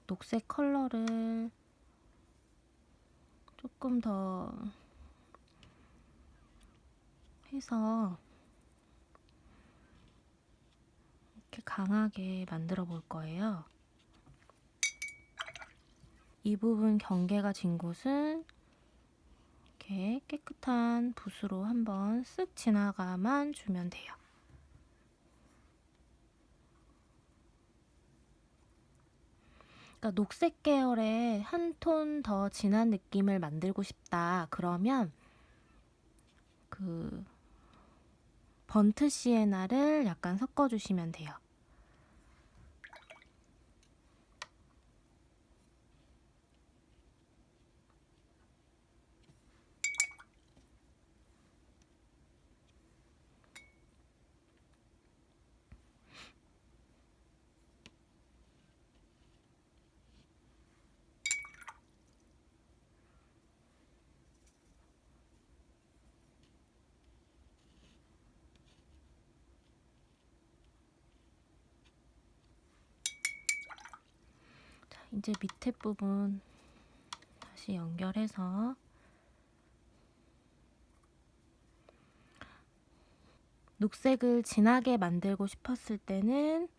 녹색 컬러를 조금 더 해서 이렇게 강하게 만들어 볼 거예요. 이 부분 경계가 진 곳은 이렇게 깨끗한 붓으로 한번 쓱 지나가만 주면 돼요. 그러니까 녹색 계열의 한 톤 더 진한 느낌을 만들고 싶다. 그러면 그 번트 시에나를 약간 섞어주시면 돼요. 자, 이제 밑에 부분 다시 연결해서 녹색을 진하게 만들고 싶었을 때는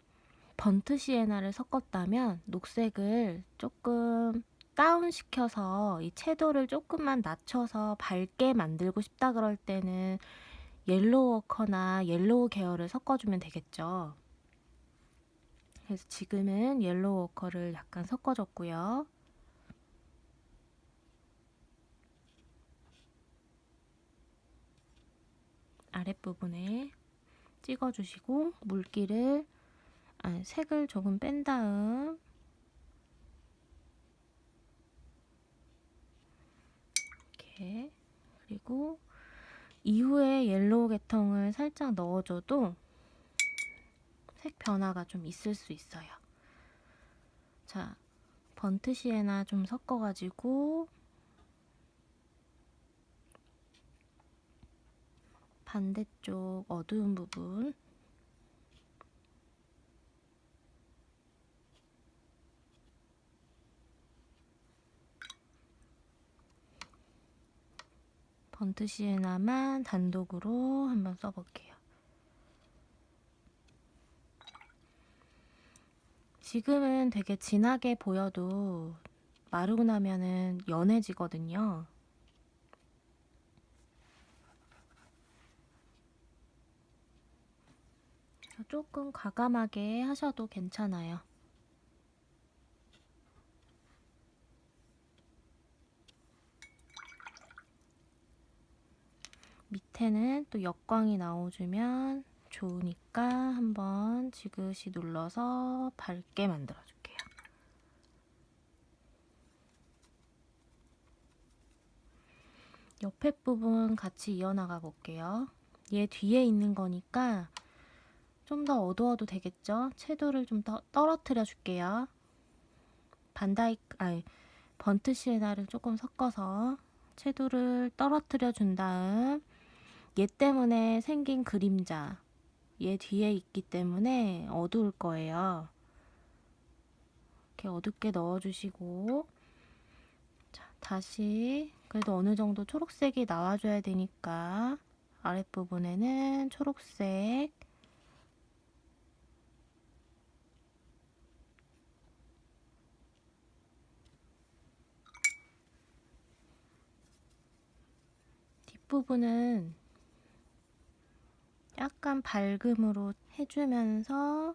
번트 시에나를 섞었다면, 녹색을 조금 다운시켜서 이 채도를 조금만 낮춰서 밝게 만들고 싶다 그럴 때는 옐로우 워커나 옐로우 계열을 섞어주면 되겠죠. 그래서 지금은 옐로우 워커를 약간 섞어줬고요. 아랫부분에 찍어주시고 물기를, 색을 조금 뺀 다음 이렇게, 그리고 이후에 옐로우 계통을 살짝 넣어줘도 색 변화가 좀 있을 수 있어요. 자, 번트 시에나 좀 섞어가지고 반대쪽 어두운 부분, 번트 시에나만 단독으로 한번 써볼게요. 지금은 되게 진하게 보여도 마르고 나면은 연해지거든요. 조금 과감하게 하셔도 괜찮아요. 밑에는 또 역광이 나와주면 좋으니까 한번 지그시 눌러서 밝게 만들어줄게요. 옆에 부분 같이 이어나가 볼게요. 얘 뒤에 있는 거니까 좀 더 어두워도 되겠죠? 채도를 좀 더 떨어뜨려 줄게요. 번트 시에나를 조금 섞어서 채도를 떨어뜨려 준 다음, 얘 때문에 생긴 그림자, 얘 뒤에 있기 때문에 어두울 거예요. 이렇게 어둡게 넣어주시고, 자, 다시 그래도 어느 정도 초록색이 나와줘야 되니까 아랫부분에는 초록색, 뒷부분은 약간 밝음으로 해주면서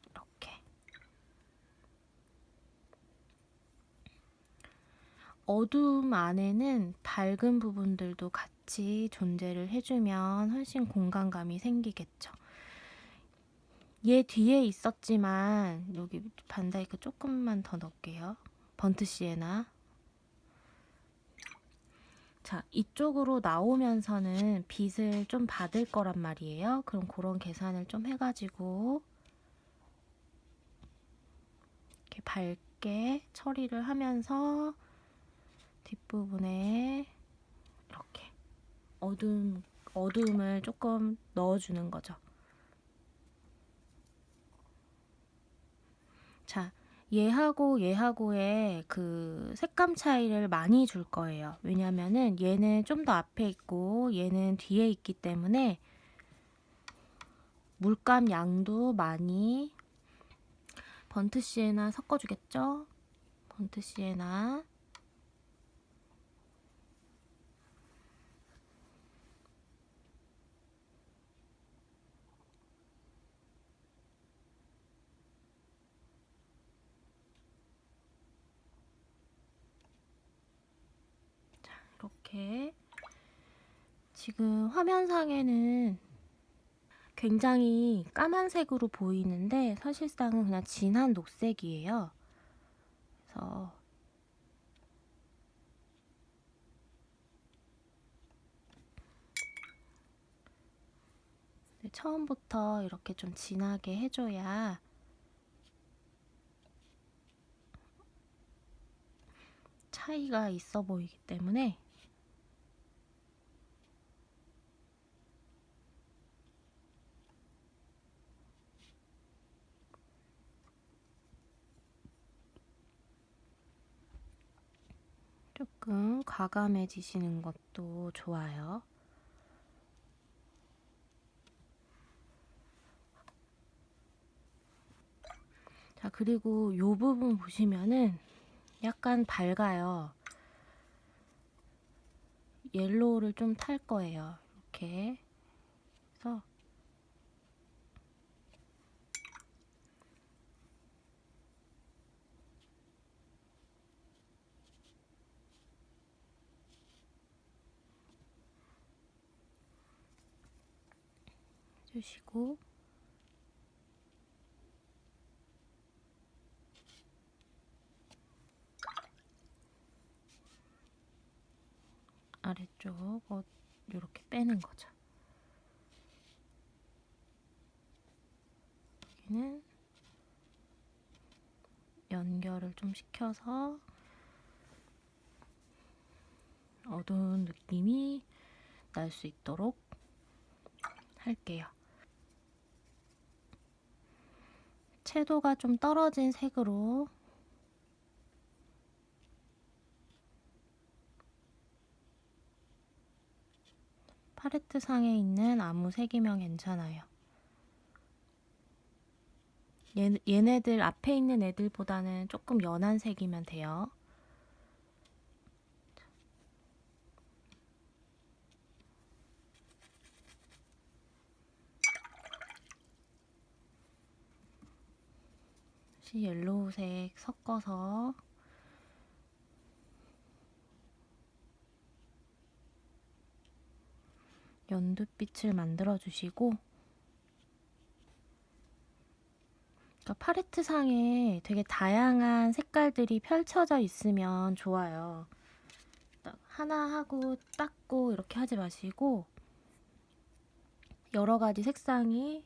이렇게 어두움 안에는 밝은 부분들도 같이 존재를 해주면 훨씬 공간감이 생기겠죠. 얘 뒤에 있었지만 여기 반다이크 조금만 더 넣을게요. 번트 시에나. 자, 이쪽으로 나오면서는 빛을 좀 받을 거란 말이에요. 그럼 그런 계산을 좀 해가지고 이렇게 밝게 처리를 하면서 뒷부분에 이렇게 어두움을 조금 넣어주는 거죠. 자, 얘하고의 그 색감 차이를 많이 줄 거예요. 왜냐면은 얘는 좀 더 앞에 있고 얘는 뒤에 있기 때문에 물감 양도 많이. 번트 시에나 섞어주겠죠? 번트 시에나. 자, 이렇게 지금 화면상에는 굉장히 까만색으로 보이는데 사실상은 그냥 진한 녹색이에요. 그래서 처음부터 이렇게 좀 진하게 해줘야 차이가 있어 보이기 때문에. 조금 과감해지시는 것도 좋아요. 자, 그리고 이 부분 보시면은 약간 밝아요. 옐로우를 좀 탈 거예요. 이렇게 해서 해주시고, 아래쪽 이렇게 빼는 거죠. 여기는 연결을 좀 시켜서 어두운 느낌이 날 수 있도록 할게요. 채도가 좀 떨어진 색으로 팔레트 상에 있는 아무 색이면 괜찮아요. 얘네들 앞에 있는 애들보다는 조금 연한 색이면 돼요. 다시 옐로우색 섞어서 연두빛을 만들어 주시고, 그러니까 팔레트 상에 되게 다양한 색깔들이 펼쳐져 있으면 좋아요. 하나 하고 닦고 이렇게 하지 마시고 여러 가지 색상이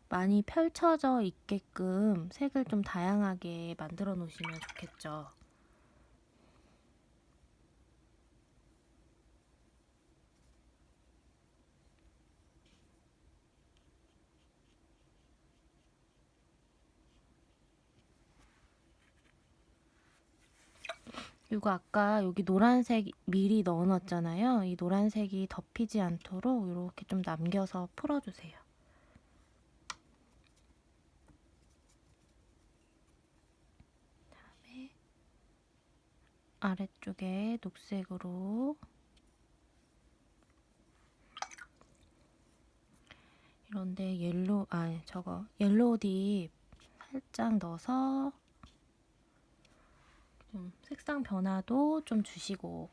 많이 펼쳐져 있게끔 색을 좀 다양하게 만들어 놓으시면 좋겠죠. 그리고 아까 여기 노란색 미리 넣어 놨잖아요. 이 노란색이 덮이지 않도록 이렇게 좀 남겨서 풀어주세요. 그다음에 아래쪽에 녹색으로 이런데 옐로우 딥 살짝 넣어서 좀 색상 변화도 좀 주시고,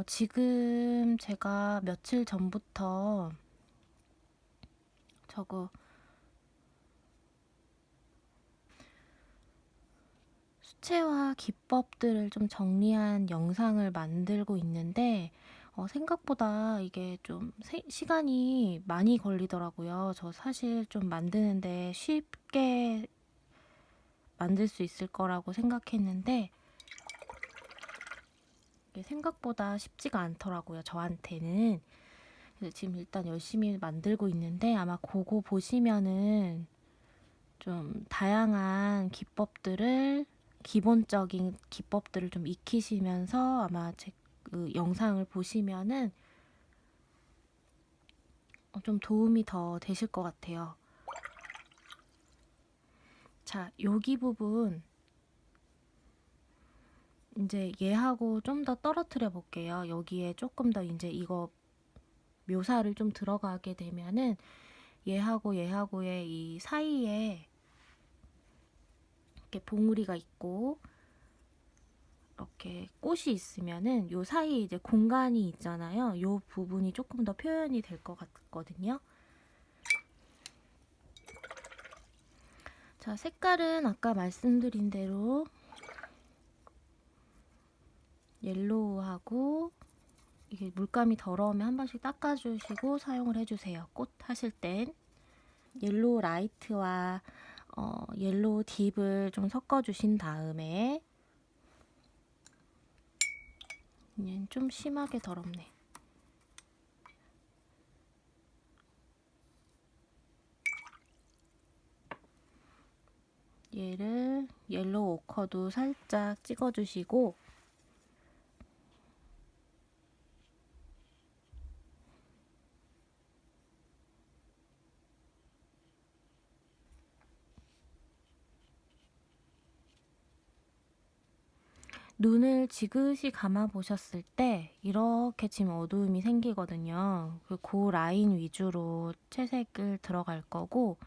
지금 제가 며칠 전부터 저거 수채화 기법들을 좀 정리한 영상을 만들고 있는데 생각보다 이게 좀 시간이 많이 걸리더라고요. 저 사실 좀 만드는데 쉽게 만들 수 있을 거라고 생각했는데 이게 생각보다 쉽지가 않더라고요, 저한테는. 그래서 지금 일단 열심히 만들고 있는데 아마 그거 보시면은 좀 다양한 기본적인 기법들을 좀 익히시면서 아마 제 그 영상을 보시면은 좀 도움이 더 되실 것 같아요. 자, 여기 부분 이제 얘하고 좀 더 떨어뜨려 볼게요. 여기에 조금 더 이제 이거 묘사를 좀 들어가게 되면은 얘하고의 이 사이에 이렇게 봉우리가 있고 이렇게 꽃이 있으면은 요 사이에 이제 공간이 있잖아요. 요 부분이 조금 더 표현이 될 것 같거든요. 자, 색깔은 아까 말씀드린 대로 옐로우하고 이게 물감이 더러우면 한 번씩 닦아주시고 사용을 해주세요. 꽃 하실 땐 옐로우 라이트와 옐로우 딥을 좀 섞어주신 다음에 얘는 좀 심하게 더럽네. 얘를 옐로우 오커도 살짝 찍어주시고, 눈을 지그시 감아 보셨을 때 이렇게 지금 어두움이 생기거든요. 그 라인 위주로 채색을 들어갈 거고,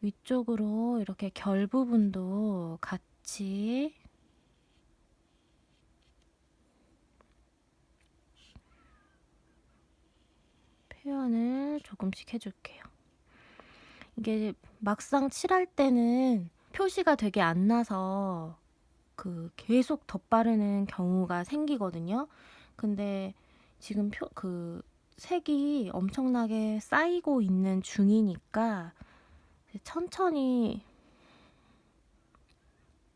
위쪽으로 이렇게 결 부분도 같이 표현을 조금씩 해줄게요. 이게 막상 칠할 때는 표시가 되게 안 나서 계속 덧바르는 경우가 생기거든요. 근데 지금 색이 엄청나게 쌓이고 있는 중이니까 천천히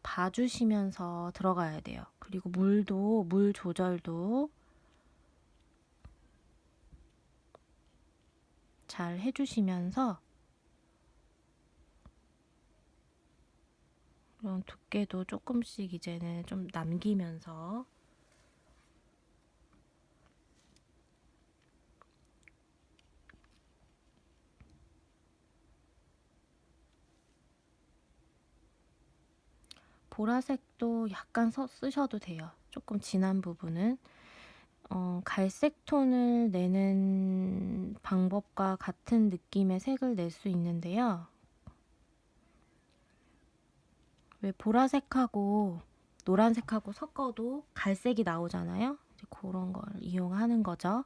봐주시면서 들어가야 돼요. 그리고 물 조절도 잘 해주시면서, 이런 두께도 조금씩 이제는 좀 남기면서, 보라색도 약간 쓰셔도 돼요. 조금 진한 부분은. 갈색 톤을 내는 방법과 같은 느낌의 색을 낼 수 있는데요. 왜 보라색하고 노란색하고 섞어도 갈색이 나오잖아요. 이제 그런 걸 이용하는 거죠.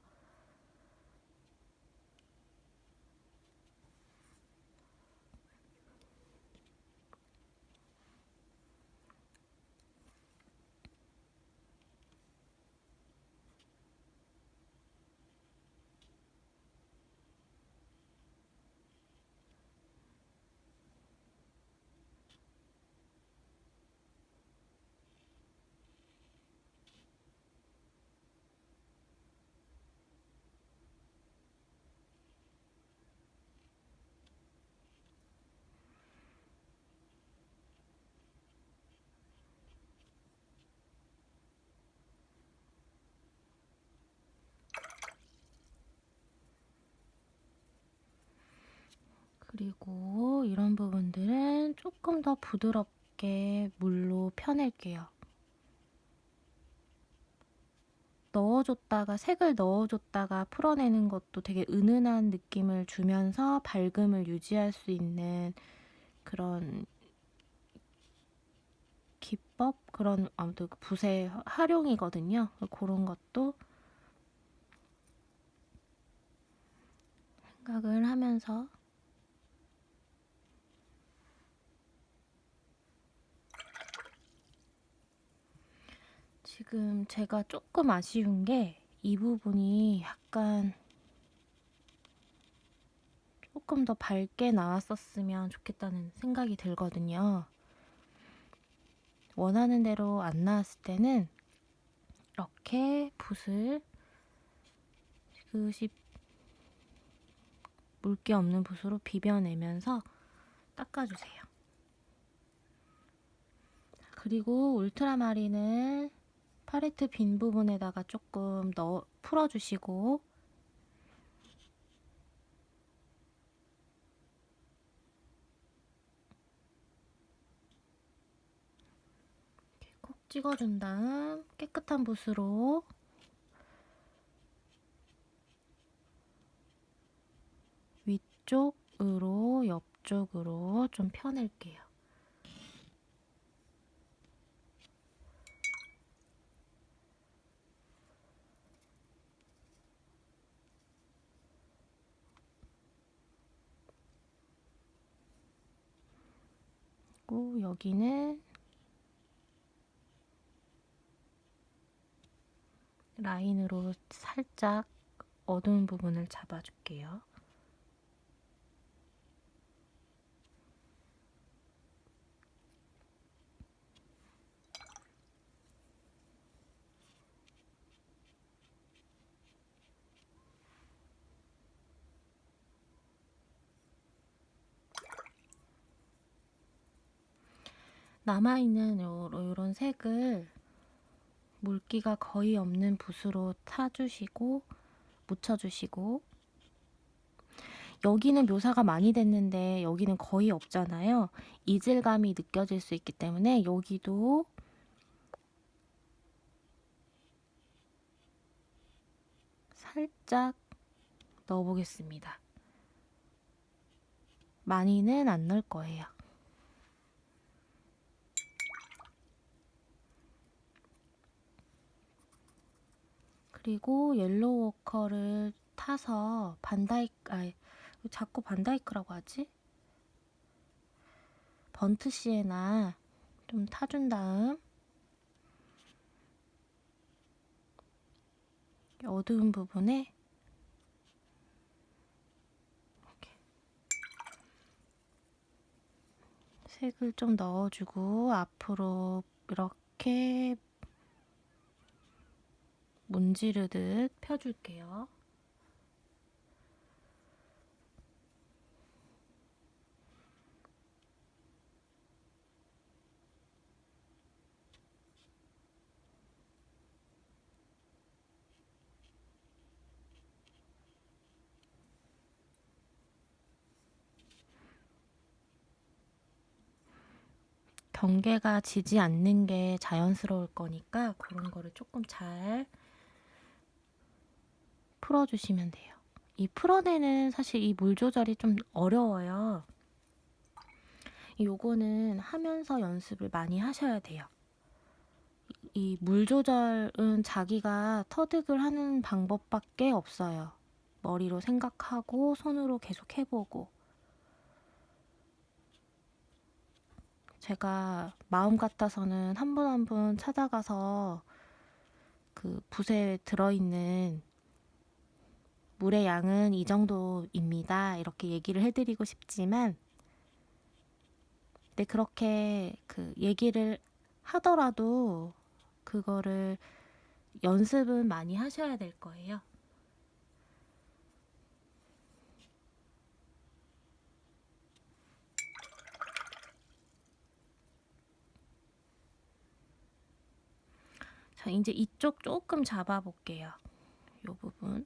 그리고 이런 부분들은 조금 더 부드럽게 물로 펴낼게요. 색을 넣어줬다가 풀어내는 것도 되게 은은한 느낌을 주면서 밝음을 유지할 수 있는 그런 기법? 아무튼 붓의 활용이거든요. 그런 것도 생각을 하면서, 지금 제가 조금 아쉬운 게 이 부분이 약간 조금 더 밝게 나왔었으면 좋겠다는 생각이 들거든요. 원하는 대로 안 나왔을 때는 이렇게 붓을 지그시 물기 없는 붓으로 비벼내면서 닦아주세요. 그리고 울트라마린을 팔레트 빈 부분에다가 조금 풀어주시고, 이렇게 콕 찍어준 다음 깨끗한 붓으로 위쪽으로 옆쪽으로 좀 펴낼게요. 그리고 여기는 라인으로 살짝 어두운 부분을 잡아줄게요. 남아있는 요런 색을 물기가 거의 없는 붓으로 타주시고 묻혀주시고, 여기는 묘사가 많이 됐는데 여기는 거의 없잖아요. 이질감이 느껴질 수 있기 때문에 여기도 살짝 넣어보겠습니다. 많이는 안 넣을 거예요. 그리고 옐로우 워커를 타서 자꾸 반다이크라고 하지? 번트 시에나 좀 타준 다음 어두운 부분에 이렇게 색을 좀 넣어주고 앞으로 이렇게 문지르듯 펴줄게요. 경계가 지지 않는 게 자연스러울 거니까 그런 거를 조금 잘 풀어주시면 돼요. 이 풀어내는 사실 이 물 조절이 좀 어려워요. 요거는 하면서 연습을 많이 하셔야 돼요. 이 물 조절은 자기가 터득을 하는 방법밖에 없어요. 머리로 생각하고 손으로 계속 해보고. 제가 마음 같아서는 한 분 한 분 찾아가서 그 붓에 들어있는 물의 양은 이 정도입니다. 이렇게 얘기를 해드리고 싶지만, 근데 그렇게 그 얘기를 하더라도 그거를 연습은 많이 하셔야 될 거예요. 자, 이제 이쪽 조금 잡아볼게요. 이 부분.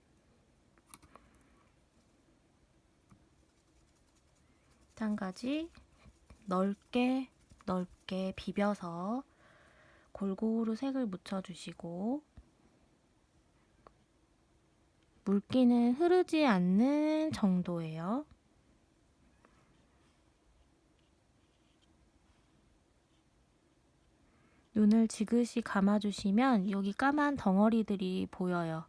마찬가지 넓게 비벼서 골고루 색을 묻혀주시고, 물기는 흐르지 않는 정도예요. 눈을 지그시 감아주시면 여기 까만 덩어리들이 보여요.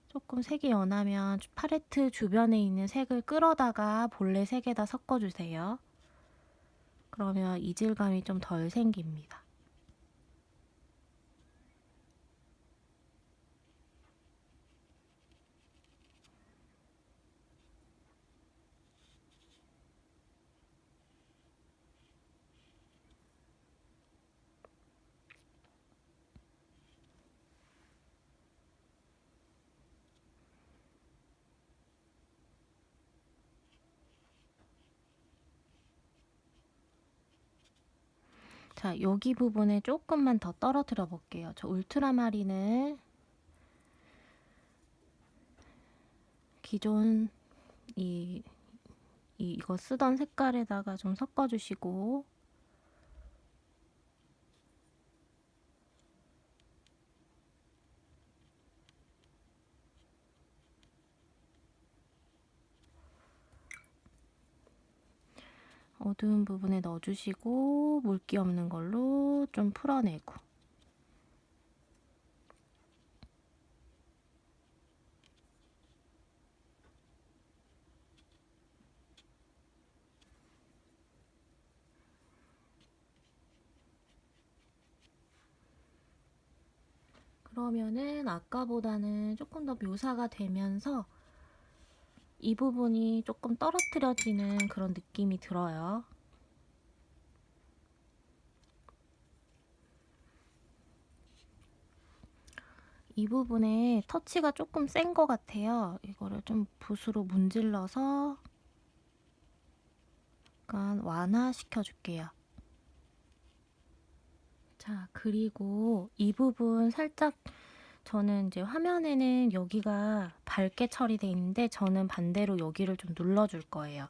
조금 색이 연하면 팔레트 주변에 있는 색을 끌어다가 본래 색에다 섞어주세요. 그러면 이질감이 좀 덜 생깁니다. 자, 여기 부분에 조금만 더 떨어뜨려 볼게요. 저 울트라마린을 기존 이거 쓰던 색깔에다가 좀 섞어주시고, 어두운 부분에 넣어주시고 물기 없는 걸로 좀 풀어내고, 그러면은 아까보다는 조금 더 묘사가 되면서 이 부분이 조금 떨어뜨려지는 그런 느낌이 들어요. 이 부분에 터치가 조금 센 것 같아요. 이거를 좀 붓으로 문질러서 약간 완화시켜 줄게요. 자, 그리고 이 부분 살짝 저는 이제 화면에는 여기가 밝게 처리되어 있는데 저는 반대로 여기를 좀 눌러줄 거예요.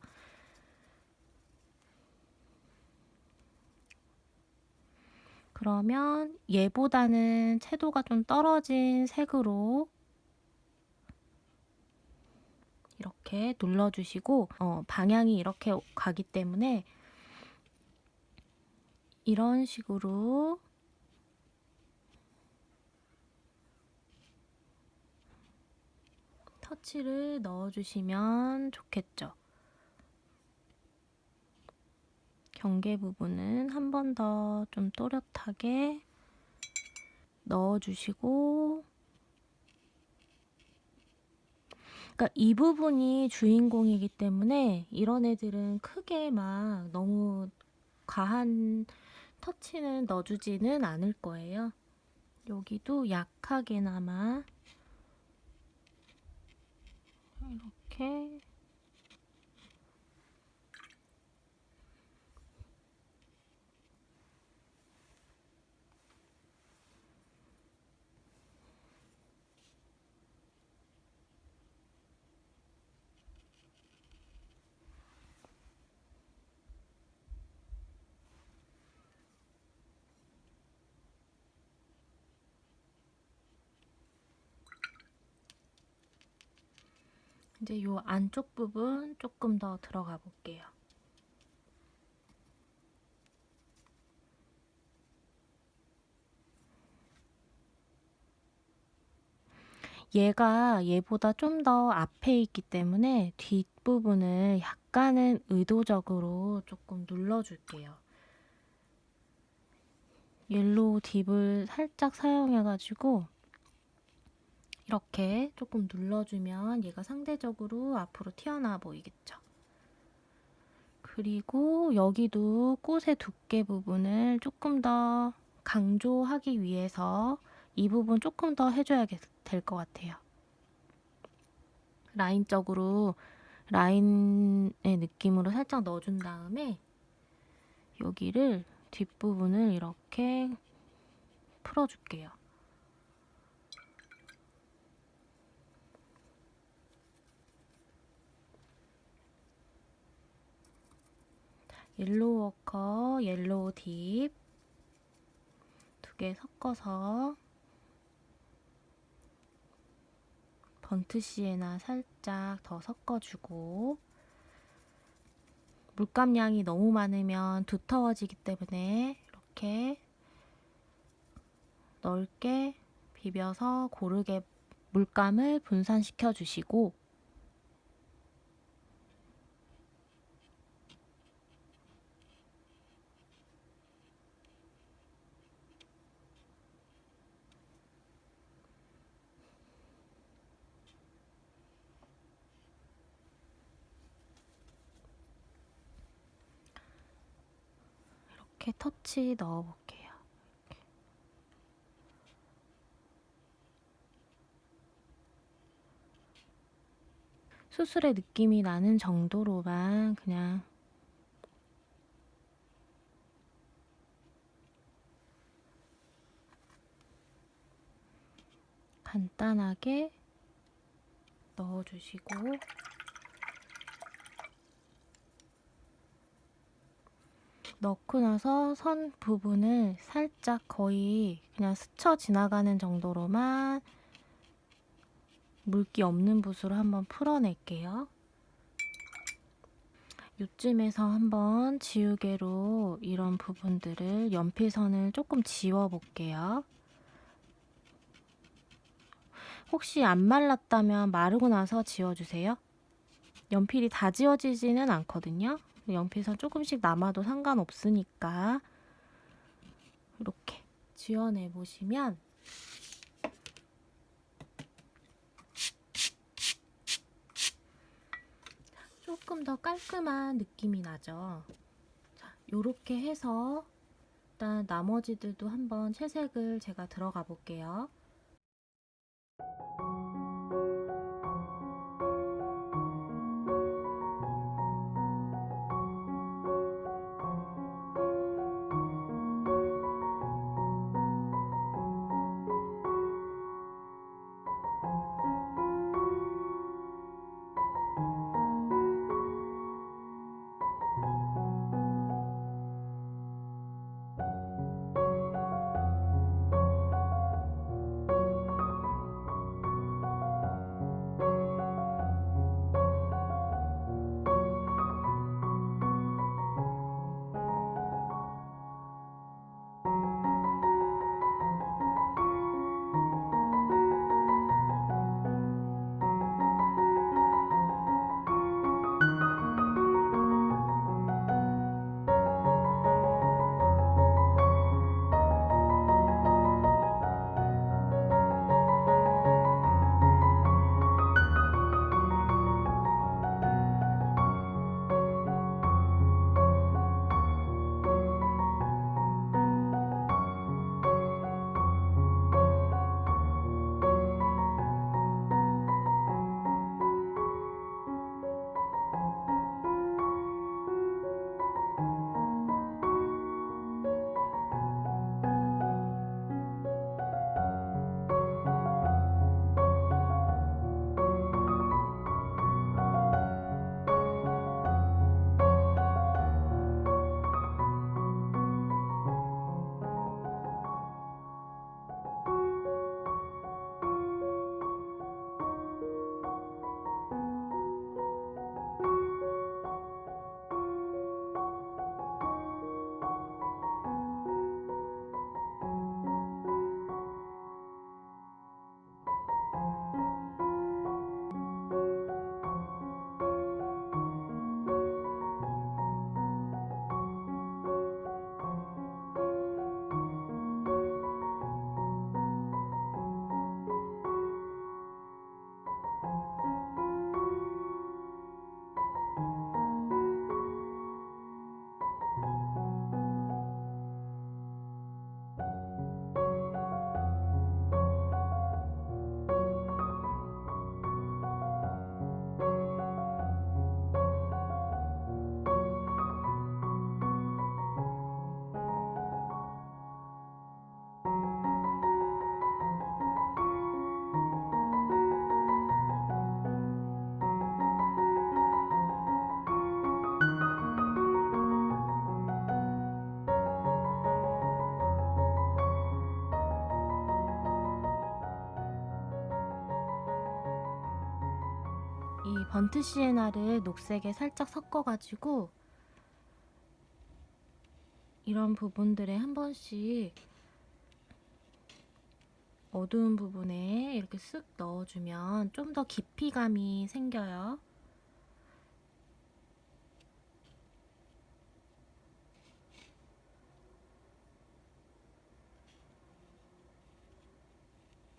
그러면 얘보다는 채도가 좀 떨어진 색으로 이렇게 눌러주시고 방향이 이렇게 가기 때문에 이런 식으로 터치를 넣어주시면 좋겠죠. 경계 부분은 한 번 더 좀 또렷하게 넣어주시고, 그러니까 이 부분이 주인공이기 때문에 이런 애들은 크게 막 너무 과한 터치는 넣어주지는 않을 거예요. 여기도 약하게나마 이렇게 이제 이 안쪽 부분 조금 더 들어가 볼게요. 얘가 얘보다 좀 더 앞에 있기 때문에 뒷부분을 약간은 의도적으로 조금 눌러줄게요. 옐로우 딥을 살짝 사용해가지고 이렇게 조금 눌러주면 얘가 상대적으로 앞으로 튀어나와 보이겠죠. 그리고 여기도 꽃의 두께 부분을 조금 더 강조하기 위해서 이 부분 조금 더 해줘야 될 것 같아요. 라인적으로 라인의 느낌으로 살짝 넣어준 다음에 여기를 뒷부분을 이렇게 풀어줄게요. 옐로우 워커, 옐로우 딥 두 개 섞어서 번트 시에나 살짝 더 섞어주고, 물감량이 너무 많으면 두터워지기 때문에 이렇게 넓게 비벼서 고르게 물감을 분산시켜 주시고, 이렇게 터치 넣어볼게요. 수술의 느낌이 나는 정도로만 그냥 간단하게 넣어주시고, 넣고 나서 선 부분을 살짝 거의 그냥 스쳐 지나가는 정도로만 물기 없는 붓으로 한번 풀어낼게요. 요쯤에서 한번 지우개로 이런 부분들을 연필선을 조금 지워볼게요. 혹시 안 말랐다면 마르고 나서 지워주세요. 연필이 다 지워지지는 않거든요. 연필선 조금씩 남아도 상관없으니까 이렇게 지워내보시면 조금 더 깔끔한 느낌이 나죠. 자, 요렇게 해서 일단 나머지들도 한번 채색을 제가 들어가 볼게요. 번트 시에나를 녹색에 살짝 섞어가지고 이런 부분들에 한 번씩 어두운 부분에 이렇게 쓱 넣어주면 좀 더 깊이감이 생겨요.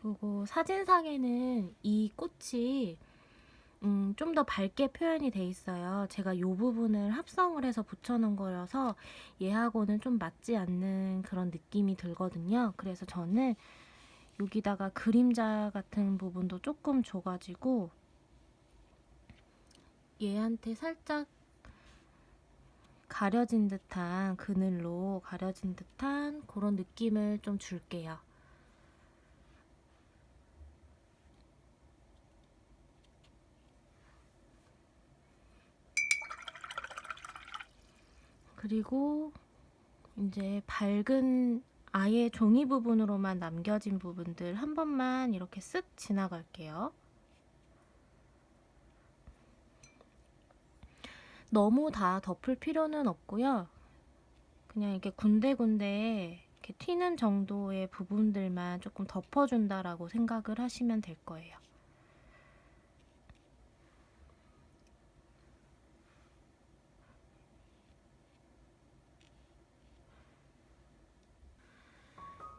그리고 사진상에는 이 꽃이 좀 더 밝게 표현이 돼 있어요. 제가 이 부분을 합성을 해서 붙여놓은 거여서 얘하고는 좀 맞지 않는 그런 느낌이 들거든요. 그래서 저는 여기다가 그림자 같은 부분도 조금 줘가지고 얘한테 살짝 가려진 듯한, 그늘로 가려진 듯한 그런 느낌을 좀 줄게요. 그리고 이제 밝은 아예 종이 부분으로만 남겨진 부분들 한 번만 이렇게 쓱 지나갈게요. 너무 다 덮을 필요는 없고요. 그냥 이렇게 군데군데 이렇게 튀는 정도의 부분들만 조금 덮어준다라고 생각을 하시면 될 거예요.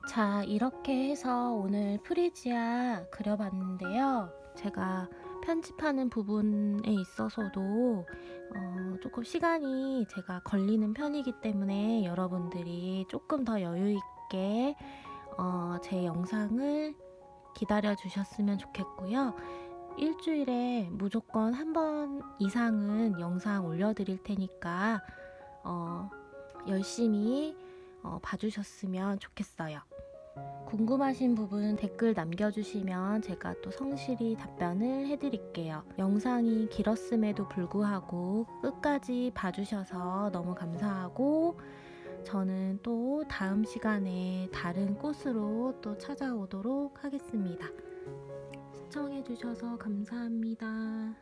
자, 이렇게 해서 오늘 프리지아 그려봤는데요. 제가 편집하는 부분에 있어서도 조금 시간이 제가 걸리는 편이기 때문에 여러분들이 조금 더 여유 있게 제 영상을 기다려 주셨으면 좋겠고요. 일주일에 무조건 한 번 이상은 영상 올려드릴 테니까 열심히 봐주셨으면 좋겠어요. 궁금하신 부분 댓글 남겨주시면 제가 또 성실히 답변을 해드릴게요. 영상이 길었음에도 불구하고 끝까지 봐주셔서 너무 감사하고 저는 또 다음 시간에 다른 꽃으로 또 찾아오도록 하겠습니다. 시청해주셔서 감사합니다.